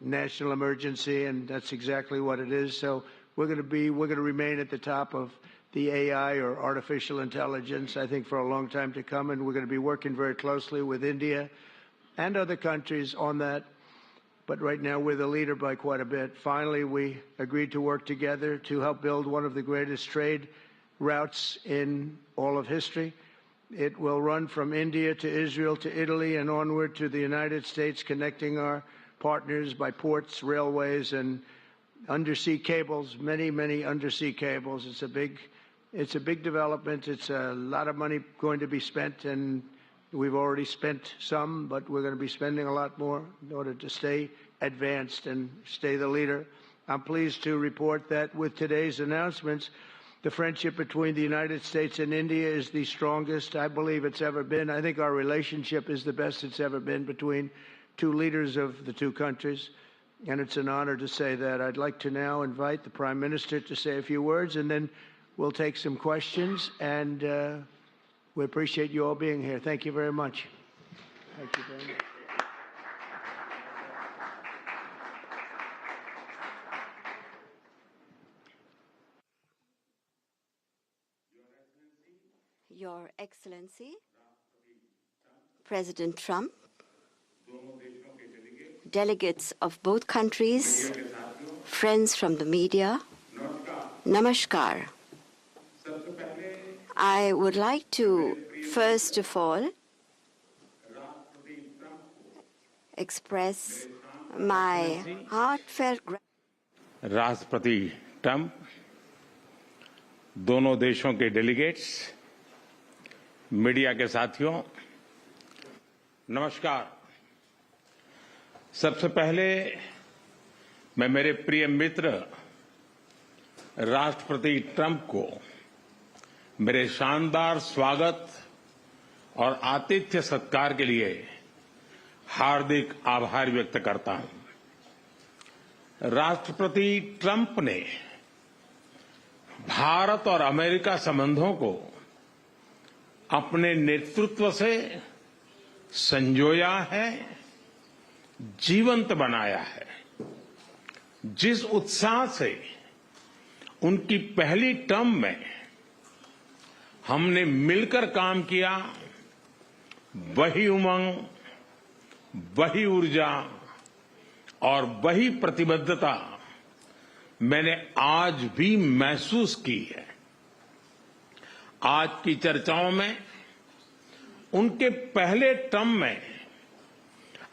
national emergency, and that's exactly what it is. So we're going to remain at the top of the AI, or artificial intelligence, I think, for a long time to come, and we're going to be working very closely with India and other countries on that. But right now, we're the leader by quite a bit. Finally, we agreed to work together to help build one of the greatest trade routes in all of history. It will run from India to Israel to Italy and onward to the United States, connecting our partners by ports, railways, and undersea cables, many, many undersea cables. It's a big development. It's a lot of money going to be spent, and we've already spent some, but we're going to be spending a lot more in order to stay advanced and stay the leader. I'm pleased to report that with today's announcements, the friendship between the United States and India is the strongest I believe it's ever been. I think our relationship is the best it's ever been between two leaders of the two countries, and it's an honor to say that. I'd like to now invite the Prime Minister to say a few words, and then we'll take some questions, and we appreciate you all being here. Thank you very much. Thank you very much. Your Excellency, President Trump, delegates of both countries, friends from the media, Namaskar. I would like to, first of all, express my heartfelt gratitude. राष्ट्रपति Trump, दोनों देशों के delegates, media के साथियों, नमस्कार। सबसे पहले मैं मेरे प्रिय मित्र राष्ट्रपति ट्रंप को मेरे शानदार स्वागत और आतिथ्य सत्कार के लिए हार्दिक आभार व्यक्त करता हूं। राष्ट्रपति ट्रंप ने भारत और अमेरिका संबंधों को अपने नेतृत्व से संजोया है, जीवंत बनाया है। जिस उत्साह से उनकी पहली टर्म में हमने मिलकर काम किया, वही उमंग, वही ऊर्जा और वही प्रतिबद्धता मैंने आज भी महसूस की है। आज की चर्चाओं में उनके पहले टर्म में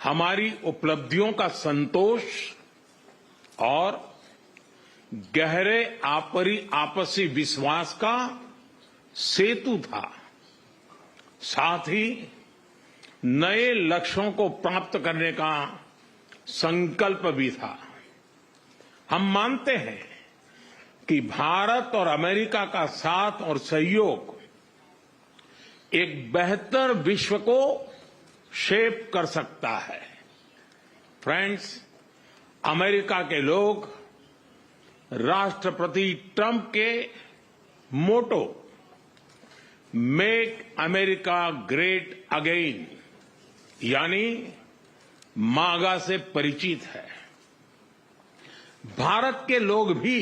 हमारी उपलब्धियों का संतोष और गहरे आपसी विश्वास का सेतु था। साथ ही नए लक्ष्यों को प्राप्त करने का संकल्प भी था। हम मानते हैं कि भारत और अमेरिका का साथ और सहयोग एक बेहतर विश्व को शेप कर सकता है। फ्रेंड्स, अमेरिका के लोग राष्ट्रपति ट्रंप के मोटो मेक अमेरिका ग्रेट अगेन यानी मागा से परिचित है। भारत के लोग भी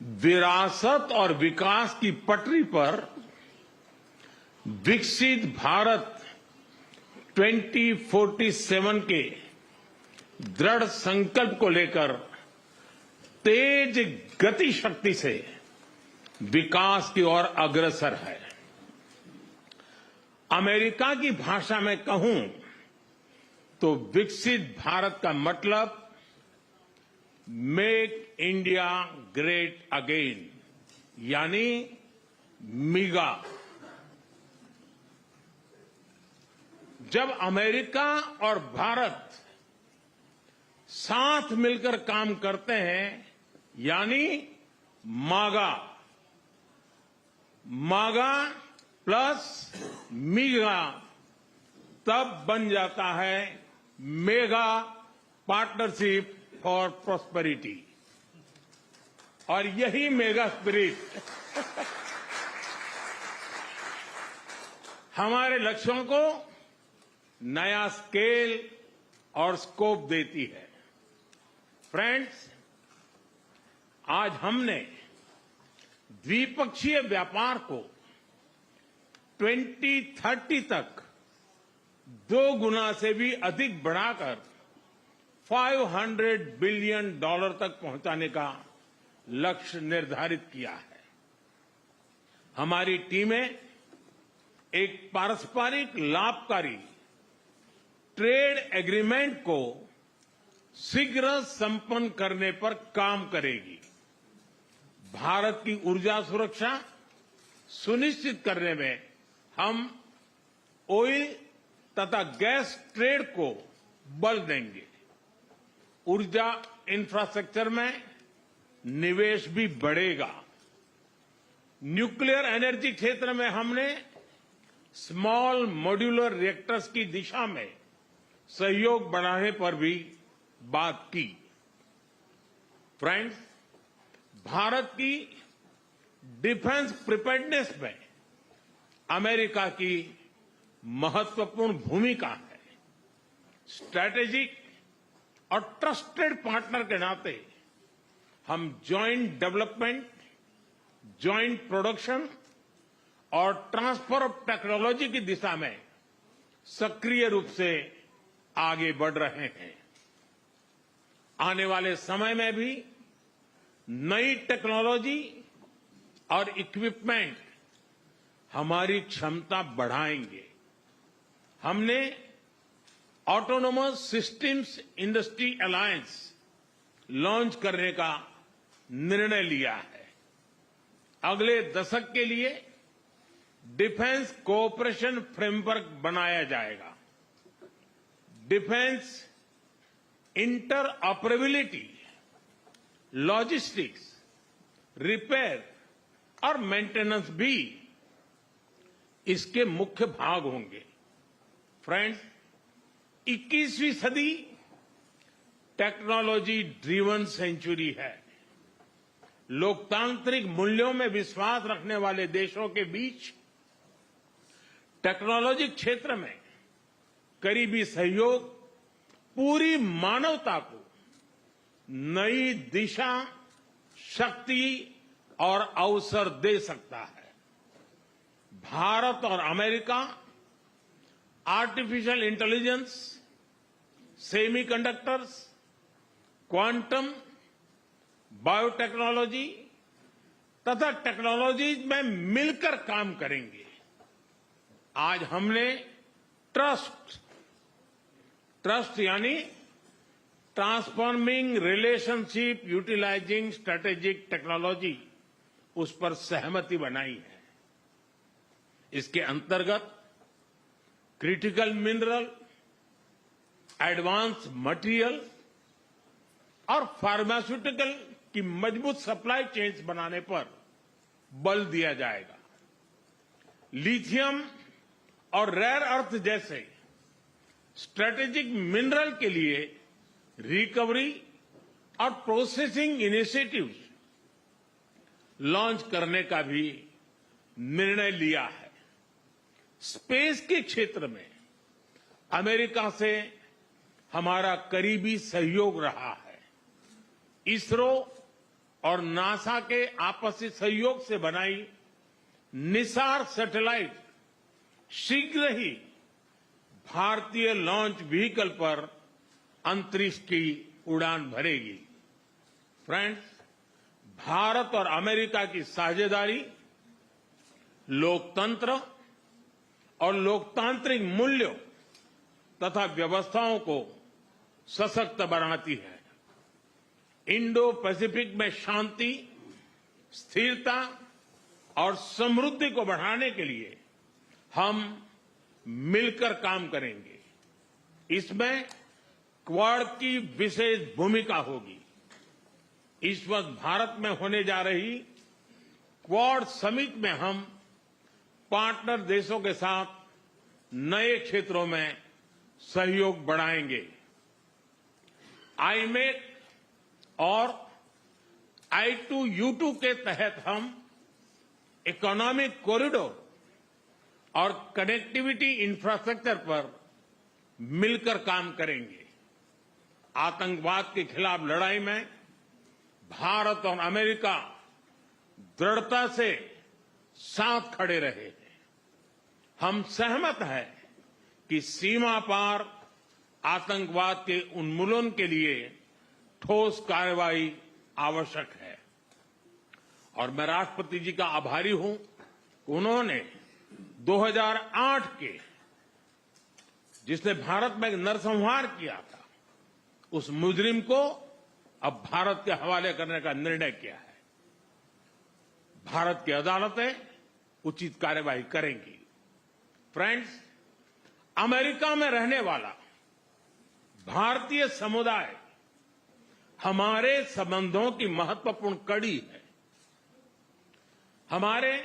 विरासत और विकास की पटरी पर विकसित भारत 2047 के दृढ़ संकल्प को लेकर तेज गति शक्ति से विकास की ओर अग्रसर है। अमेरिका की भाषा में कहूं तो विकसित भारत का मतलब मेक इंडिया ग्रेट अगेन यानी मीगा। जब अमेरिका और भारत साथ मिलकर काम करते हैं यानी मागा, मागा प्लस मीगा, तब बन जाता है मेगा पार्टनरशिप फॉर प्रॉस्पेरिटी। और यही मेगा स्पिरिट हमारे लक्ष्यों को नया स्केल और स्कोप देती है। फ्रेंड्स, आज हमने द्विपक्षीय व्यापार को 2030 तक 2 गुना से भी अधिक बढ़ाकर $500 बिलियन तक पहुंचाने का लक्ष्य निर्धारित किया है। हमारी टीमें एक पारस्परिक लाभकारी ट्रेड एग्रीमेंट को शीघ्र संपन्न करने पर काम करेगी। भारत की ऊर्जा सुरक्षा सुनिश्चित करने में हम ऑयल तथा गैस ट्रेड को बल देंगे। ऊर्जा इंफ्रास्ट्रक्चर में निवेश भी बढ़ेगा। न्यूक्लियर एनर्जी क्षेत्र में हमने स्मॉल मॉड्यूलर रिएक्टर्स की दिशा में सहयोग बढ़ाने पर भी बात की। फ्रेंड्स, भारत की डिफेंस प्रिपेयर्डनेस में अमेरिका की महत्वपूर्ण भूमिका है। स्ट्रैटेजिक और ट्रस्टेड पार्टनर के नाते हम जॉइंट डेवलपमेंट, जॉइंट प्रोडक्शन और ट्रांसफर ऑफ टेक्नोलॉजी की दिशा में सक्रिय रूप से आगे बढ़ रहे हैं। आने वाले समय में भी नई टेक्नोलॉजी और इक्विपमेंट हमारी क्षमता बढ़ाएंगे। हमने autonomous systems industry alliance launch करने का निर्णय लिया है। अगले दशक के लिए डिफेंस कोऑपरेशन फ्रेमवर्क बनाया जाएगा। डिफेंस इंटरऑपरेबिलिटी, लॉजिस्टिक्स, रिपेयर और मेंटेनेंस भी इसके मुख्य भाग होंगे। फ्रेंड्स, 21वीं सदी टेक्नोलॉजी ड्रिवन सेंचुरी है। लोकतांत्रिक मूल्यों में विश्वास रखने वाले देशों के बीच टेक्नोलॉजी क्षेत्र में करीबी सहयोग पूरी मानवता को नई दिशा, शक्ति और अवसर दे सकता है। भारत और America artificial intelligence, semiconductors, quantum, biotechnology तथा टेक्नोलॉजीज में मिलकर काम करेंगे। आज हमने ट्रस्ट यानी transforming relationship utilising strategic technology, उस पर सहमति बनाई है। इसके अंतर्गत क्रिटिकल मिनरल, एडवांस मटेरियल और फार्मास्यूटिकल की मजबूत सप्लाई चेन्स बनाने पर बल दिया जाएगा। लिथियम और रेयर अर्थ जैसे स्ट्रेटेजिक मिनरल के लिए रिकवरी और प्रोसेसिंग इनिशिएटिव्स लॉन्च करने का भी निर्णय लिया है। स्पेस के क्षेत्र में अमेरिका से हमारा करीबी सहयोग रहा है। इसरो और नासा के आपसी सहयोग से बनाई निसार सैटेलाइट शीघ्र ही भारतीय लॉन्च व्हीकल पर अंतरिक्ष की उड़ान भरेगी। फ्रेंड्स, भारत और अमेरिका की साझेदारी लोकतंत्र और लोकतांत्रिक मूल्यों तथा व्यवस्थाओं को सशक्त बनाती है। इंडो पैसिफिक में शांति, स्थिरता और समृद्धि को बढ़ाने के लिए हम मिलकर काम करेंगे। इसमें क्वाड की विशेष भूमिका होगी। इस वक्त भारत में होने जा रही क्वाड समिट में हम पार्टनर देशों के साथ नए क्षेत्रों में सहयोग बढ़ाएंगे। आईमेक और I2U2 के तहत हम इकोनॉमिक कॉरिडोर और कनेक्टिविटी इंफ्रास्ट्रक्चर पर मिलकर काम करेंगे। आतंकवाद के खिलाफ लड़ाई में भारत और अमेरिका दृढ़ता से साथ खड़े रहे हैं। हम सहमत हैं कि सीमा पार आतंकवाद के उन्मूलन के लिए ठोस कार्रवाई आवश्यक है और मैं राष्ट्रपति जी का आभारी हूं कि उन्होंने 2008 के जिसने भारत में नरसंहार किया था, उस मुजरिम को अब भारत के हवाले करने का निर्णय किया है। भारत की अदालतें उचित कार्रवाई करेंगी। फ्रेंड्स, अमेरिका में रहने वाला भारतीय समुदाय हमारे संबंधों की महत्वपूर्ण कड़ी है। हमारे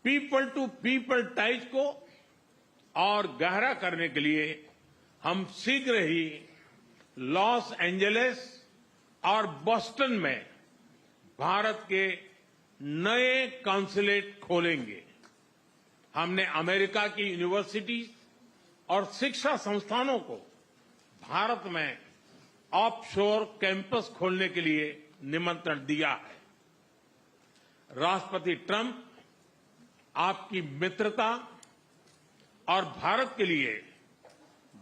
पीपल टू पीपल टाइज को और गहरा करने के लिए हम शीघ्र ही लॉस एंजलिस और बोस्टन में भारत के नए कॉन्सुलेट खोलेंगे। हमने अमेरिका की यूनिवर्सिटी और शिक्षा संस्थानों को भारत में ऑफशोर कैंपस खोलने के लिए निमंत्रण दिया है। राष्ट्रपति ट्रंप आपकी मित्रता और भारत के लिए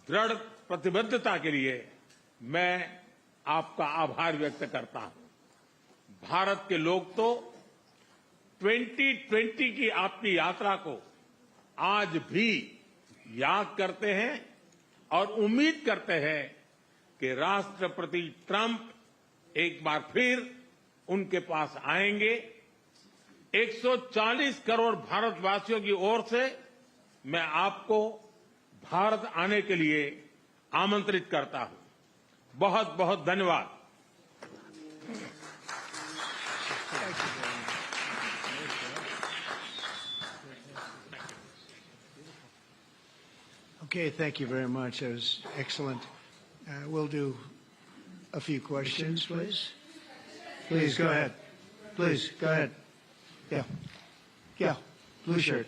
दृढ़ प्रतिबद्धता के लिए मैं आपका आभार व्यक्त करता हूं। भारत के लोग तो 2020 की आपकी यात्रा को आज भी याद करते हैं और उम्मीद करते हैं कि राष्ट्रपति ट्रंप एक बार फिर उनके पास आएंगे। 140 करोड़ भारतवासियों की ओर से मैं आपको भारत आने के लिए आमंत्रित करता हूं। बहुत बहुत धन्यवाद। Okay, thank you very much. That was excellent. We'll do a few questions, please. Please, go ahead. Please, go ahead. Yeah. Yeah, blue shirt.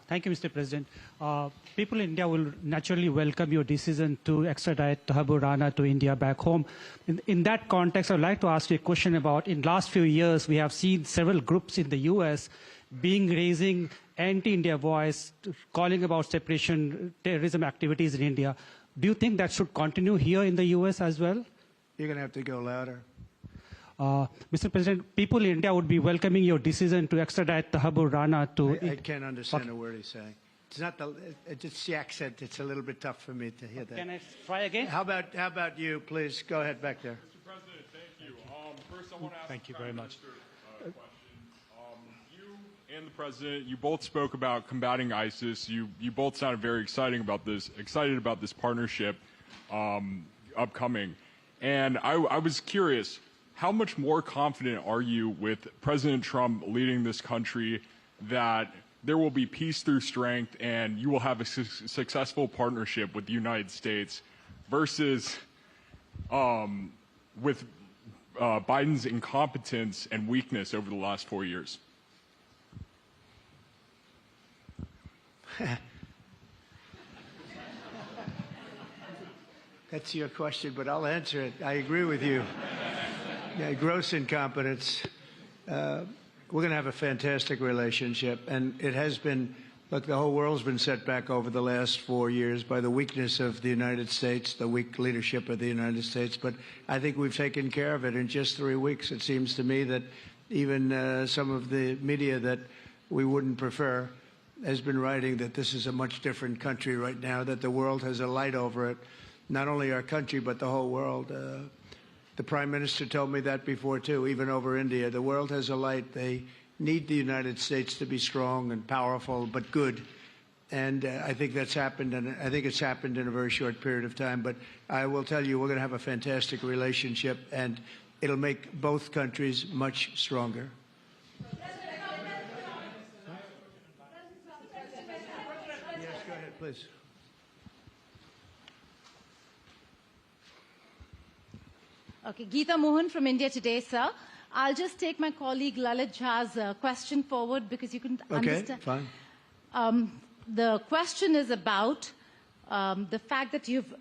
Thank you, Mr. President. People in India will naturally welcome your decision to extradite Thakur Rana to India back home. In that context, I would like to ask you a question about, in the last few years, we have seen several groups in the U.S. raising anti-India voice, calling about separation, terrorism activities in India. Do you think that should continue here in the U.S. as well? You're going to have to go louder. Mr. President, people in India would be welcoming your decision to extradite Thakur Rana to... I can't understand a word he's saying. It's not it's the accent. It's a little bit tough for me to hear that. Can I try again? How about you, please? Go ahead back there. Mr. President, thank you. First, I want to ask thank you very much. Question. You and the President, you both spoke about combating ISIS. You both sounded very excited about this partnership upcoming. And I was curious, how much more confident are you with President Trump leading this country that there will be peace through strength and you will have a successful partnership with the United States versus with Biden's incompetence and weakness over the last 4 years? That's your question, but I'll answer it. I agree with you. Yeah, gross incompetence. We're going to have a fantastic relationship, and it has been. Look, the whole world's been set back over the last 4 years by the weakness of the United States, the weak leadership of the United States. But I think we've taken care of it in just 3 weeks. It seems to me that even some of the media that we wouldn't prefer has been writing that this is a much different country right now, that the world has a light over it. Not only our country, but the whole world. The Prime Minister told me that before, too, even over India. The world has a light. They need the United States to be strong and powerful, but good. And I think that's happened, and I think it's happened in a very short period of time. But I will tell you, we're going to have a fantastic relationship, and it'll make both countries much stronger. Yes, go ahead, please. Okay, Geeta Mohan from India Today, sir. I'll just take my colleague Lalit Jha's question forward because you can understand. Okay, fine. The question is about the fact that you've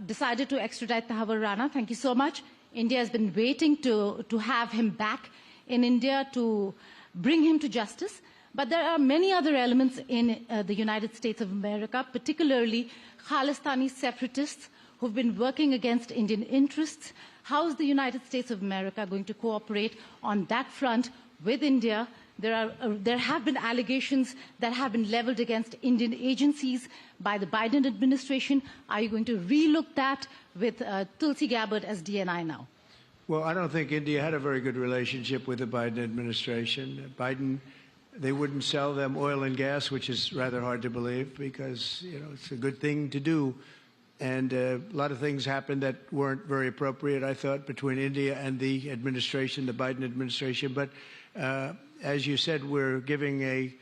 decided to extradite Thakur Rana. Thank you so much. India has been waiting to have him back in India to bring him to justice. But there are many other elements in the United States of America, particularly Khalistani separatists who've been working against Indian interests. How is the United States of America going to cooperate on that front with India? There have been allegations that have been leveled against Indian agencies by the Biden administration. Are you going to relook that with Tulsi Gabbard as DNI now? Well, I don't think India had a very good relationship with the Biden administration. They wouldn't sell them oil and gas, which is rather hard to believe because, it's a good thing to do. And a lot of things happened that weren't very appropriate, I thought, between India and the administration, the Biden administration. But as you said, we're giving a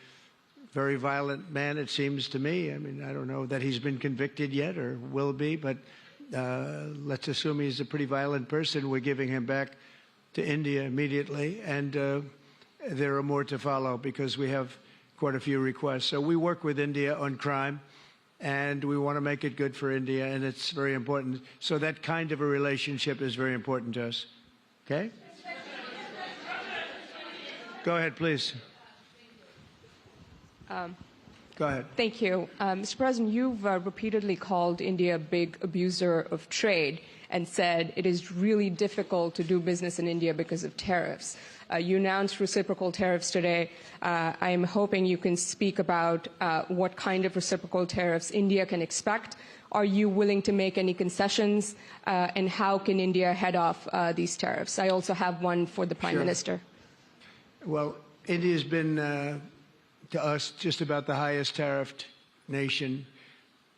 very violent man, it seems to me. I mean, I don't know that he's been convicted yet or will be, but let's assume he's a pretty violent person. We're giving him back to India immediately. And there are more to follow because we have quite a few requests. So we work with India on crime. And we want to make it good for India, and it's very important. So that kind of a relationship is very important to us. Okay? Go ahead, please. Go ahead. Thank you. Mr. President, you've repeatedly called India a big abuser of trade and said it is really difficult to do business in India because of tariffs. You announced reciprocal tariffs today. I'm hoping you can speak about what kind of reciprocal tariffs India can expect. Are you willing to make any concessions? And how can India head off these tariffs? I also have one for the Prime Minister. Well, India's been, to us, just about the highest tariffed nation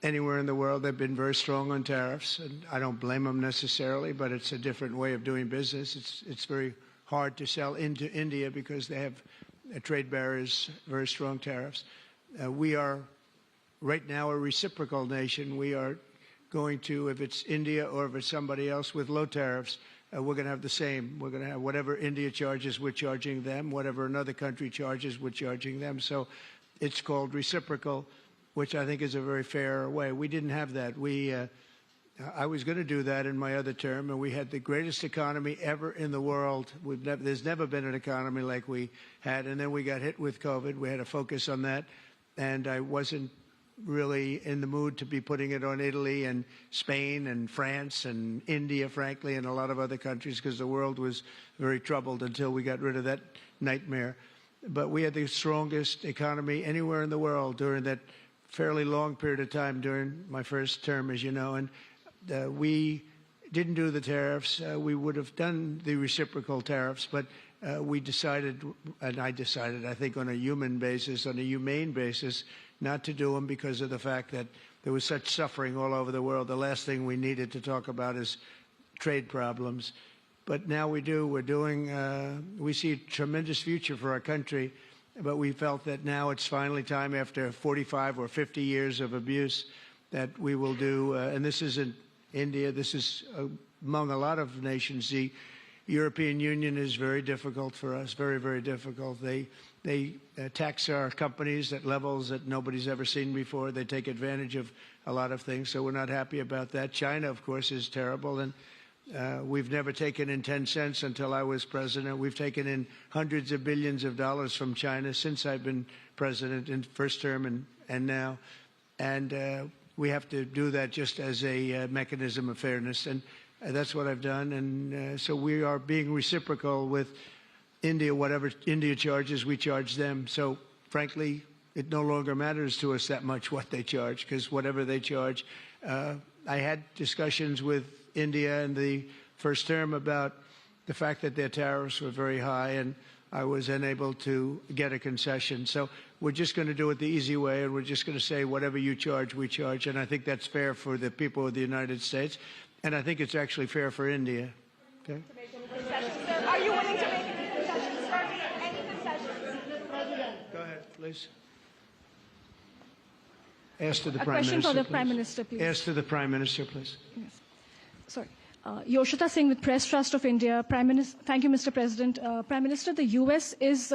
anywhere in the world. They've been very strong on tariffs, and I don't blame them necessarily, but it's a different way of doing business. It's very hard to sell into India because they have trade barriers, very strong tariffs. We are right now a reciprocal nation. We are going to, if it's India or if it's somebody else with low tariffs, we're going to have the same. We're going to have whatever India charges, we're charging them. Whatever another country charges, we're charging them. So it's called reciprocal, which I think is a very fair way. We didn't have that. I was going to do that in my other term, and we had the greatest economy ever in the world. There's never been an economy like we had, and then we got hit with COVID. We had to focus on that, and I wasn't really in the mood to be putting it on Italy and Spain and France and India, frankly, and a lot of other countries, because the world was very troubled until we got rid of that nightmare. But we had the strongest economy anywhere in the world during that fairly long period of time during my first term, as you know, and we didn't do the tariffs. We would have done the reciprocal tariffs, but we decided, and I decided, I think on a human basis, on a humane basis, not to do them because of the fact that there was such suffering all over the world. The last thing we needed to talk about is trade problems. But now we do. We're doing, we see a tremendous future for our country, but we felt that now it's finally time, after 45 or 50 years of abuse, that we will do, and this isn't India, this is among a lot of nations. The European Union is very difficult for us, very, very difficult. They tax our companies at levels that nobody's ever seen before. They take advantage of a lot of things, so we're not happy about that. China, of course, is terrible, and we've never taken in 10 cents until I was president. We've taken in hundreds of billions of dollars from China since I've been president in first term and now. And we have to do that just as a mechanism of fairness. And that's what I've done. And so we are being reciprocal with India. Whatever India charges, we charge them. So frankly, it no longer matters to us that much what they charge, because whatever they charge, I had discussions with India in the first term about the fact that their tariffs were very high, and I was unable to get a concession. So we're just going to do it the easy way, and we're just going to say whatever you charge, we charge. And I think that's fair for the people of the United States, and I think it's actually fair for India. Okay? Are you willing to make any concessions, sir? Any concessions? Go ahead, please. Ask to the A Prime question Minister, for the please. Prime Minister, please. Ask to the Prime Minister, please. Yes. Sorry. Yoshita Singh with Press Trust of India. Prime Minister, thank you, Mr. President. Prime Minister, the U.S. is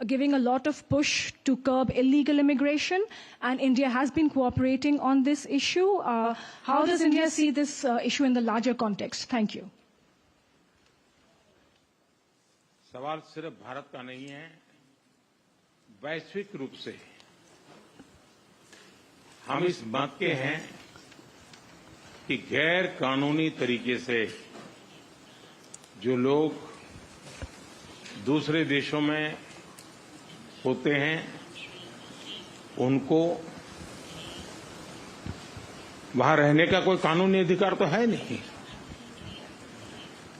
giving a lot of push to curb illegal immigration, and India has been cooperating on this issue. How does India see this issue in the larger context? Thank you. सवाल सिर्फ भारत का नहीं है, वैश्विक रूप से हम इस मत के हैं कि गैर कानूनी तरीके से जो लोग दूसरे देशों में होते हैं उनको वहां रहने का कोई कानूनी अधिकार तो है नहीं।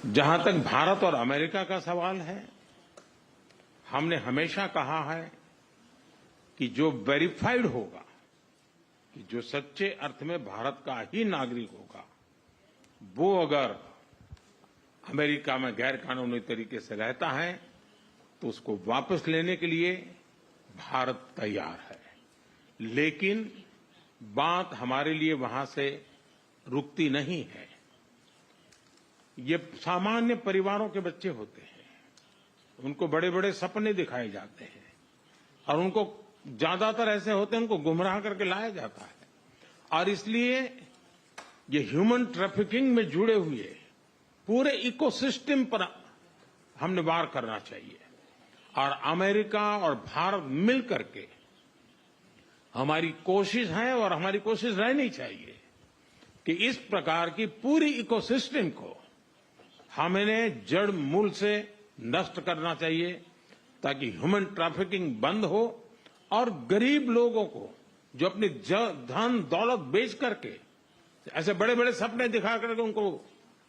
जहां तक भारत और अमेरिका का सवाल है, हमने हमेशा कहा है कि जो वेरीफाइड होगा, कि जो सच्चे अर्थ में भारत का ही नागरिक होगा, वो अगर अमेरिका में गैर कानूनी तरीके से रहता है तो उसको वापस लेने के लिए भारत तैयार है। लेकिन बात हमारे लिए वहां से रुकती नहीं है। ये सामान्य परिवारों के बच्चे होते हैं, उनको बड़े बड़े सपने दिखाए जाते हैं और उनको ज्यादातर ऐसे होते हैं उनको गुमराह करके लाया जाता है, और इसलिए ये ह्यूमन ट्रैफिकिंग में जुड़े हुए पूरे इकोसिस्टम पर हमने वार करना चाहिए। और अमेरिका और भारत मिल करके हमारी कोशिश है और हमारी कोशिश रहनी चाहिए कि इस प्रकार की पूरी इकोसिस्टम को हमें जड़ मूल से नष्ट करना चाहिए, ताकि ह्यूमन ट्रैफिकिंग बंद हो और गरीब लोगों को जो अपनी धन दौलत बेच करके ऐसे बड़े बड़े सपने दिखा करके उनको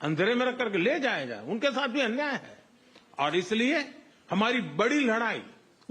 अंधेरे में रख करके ले जाया जाए, उनके साथ भी अन्याय है। और इसलिए हमारी बड़ी लड़ाई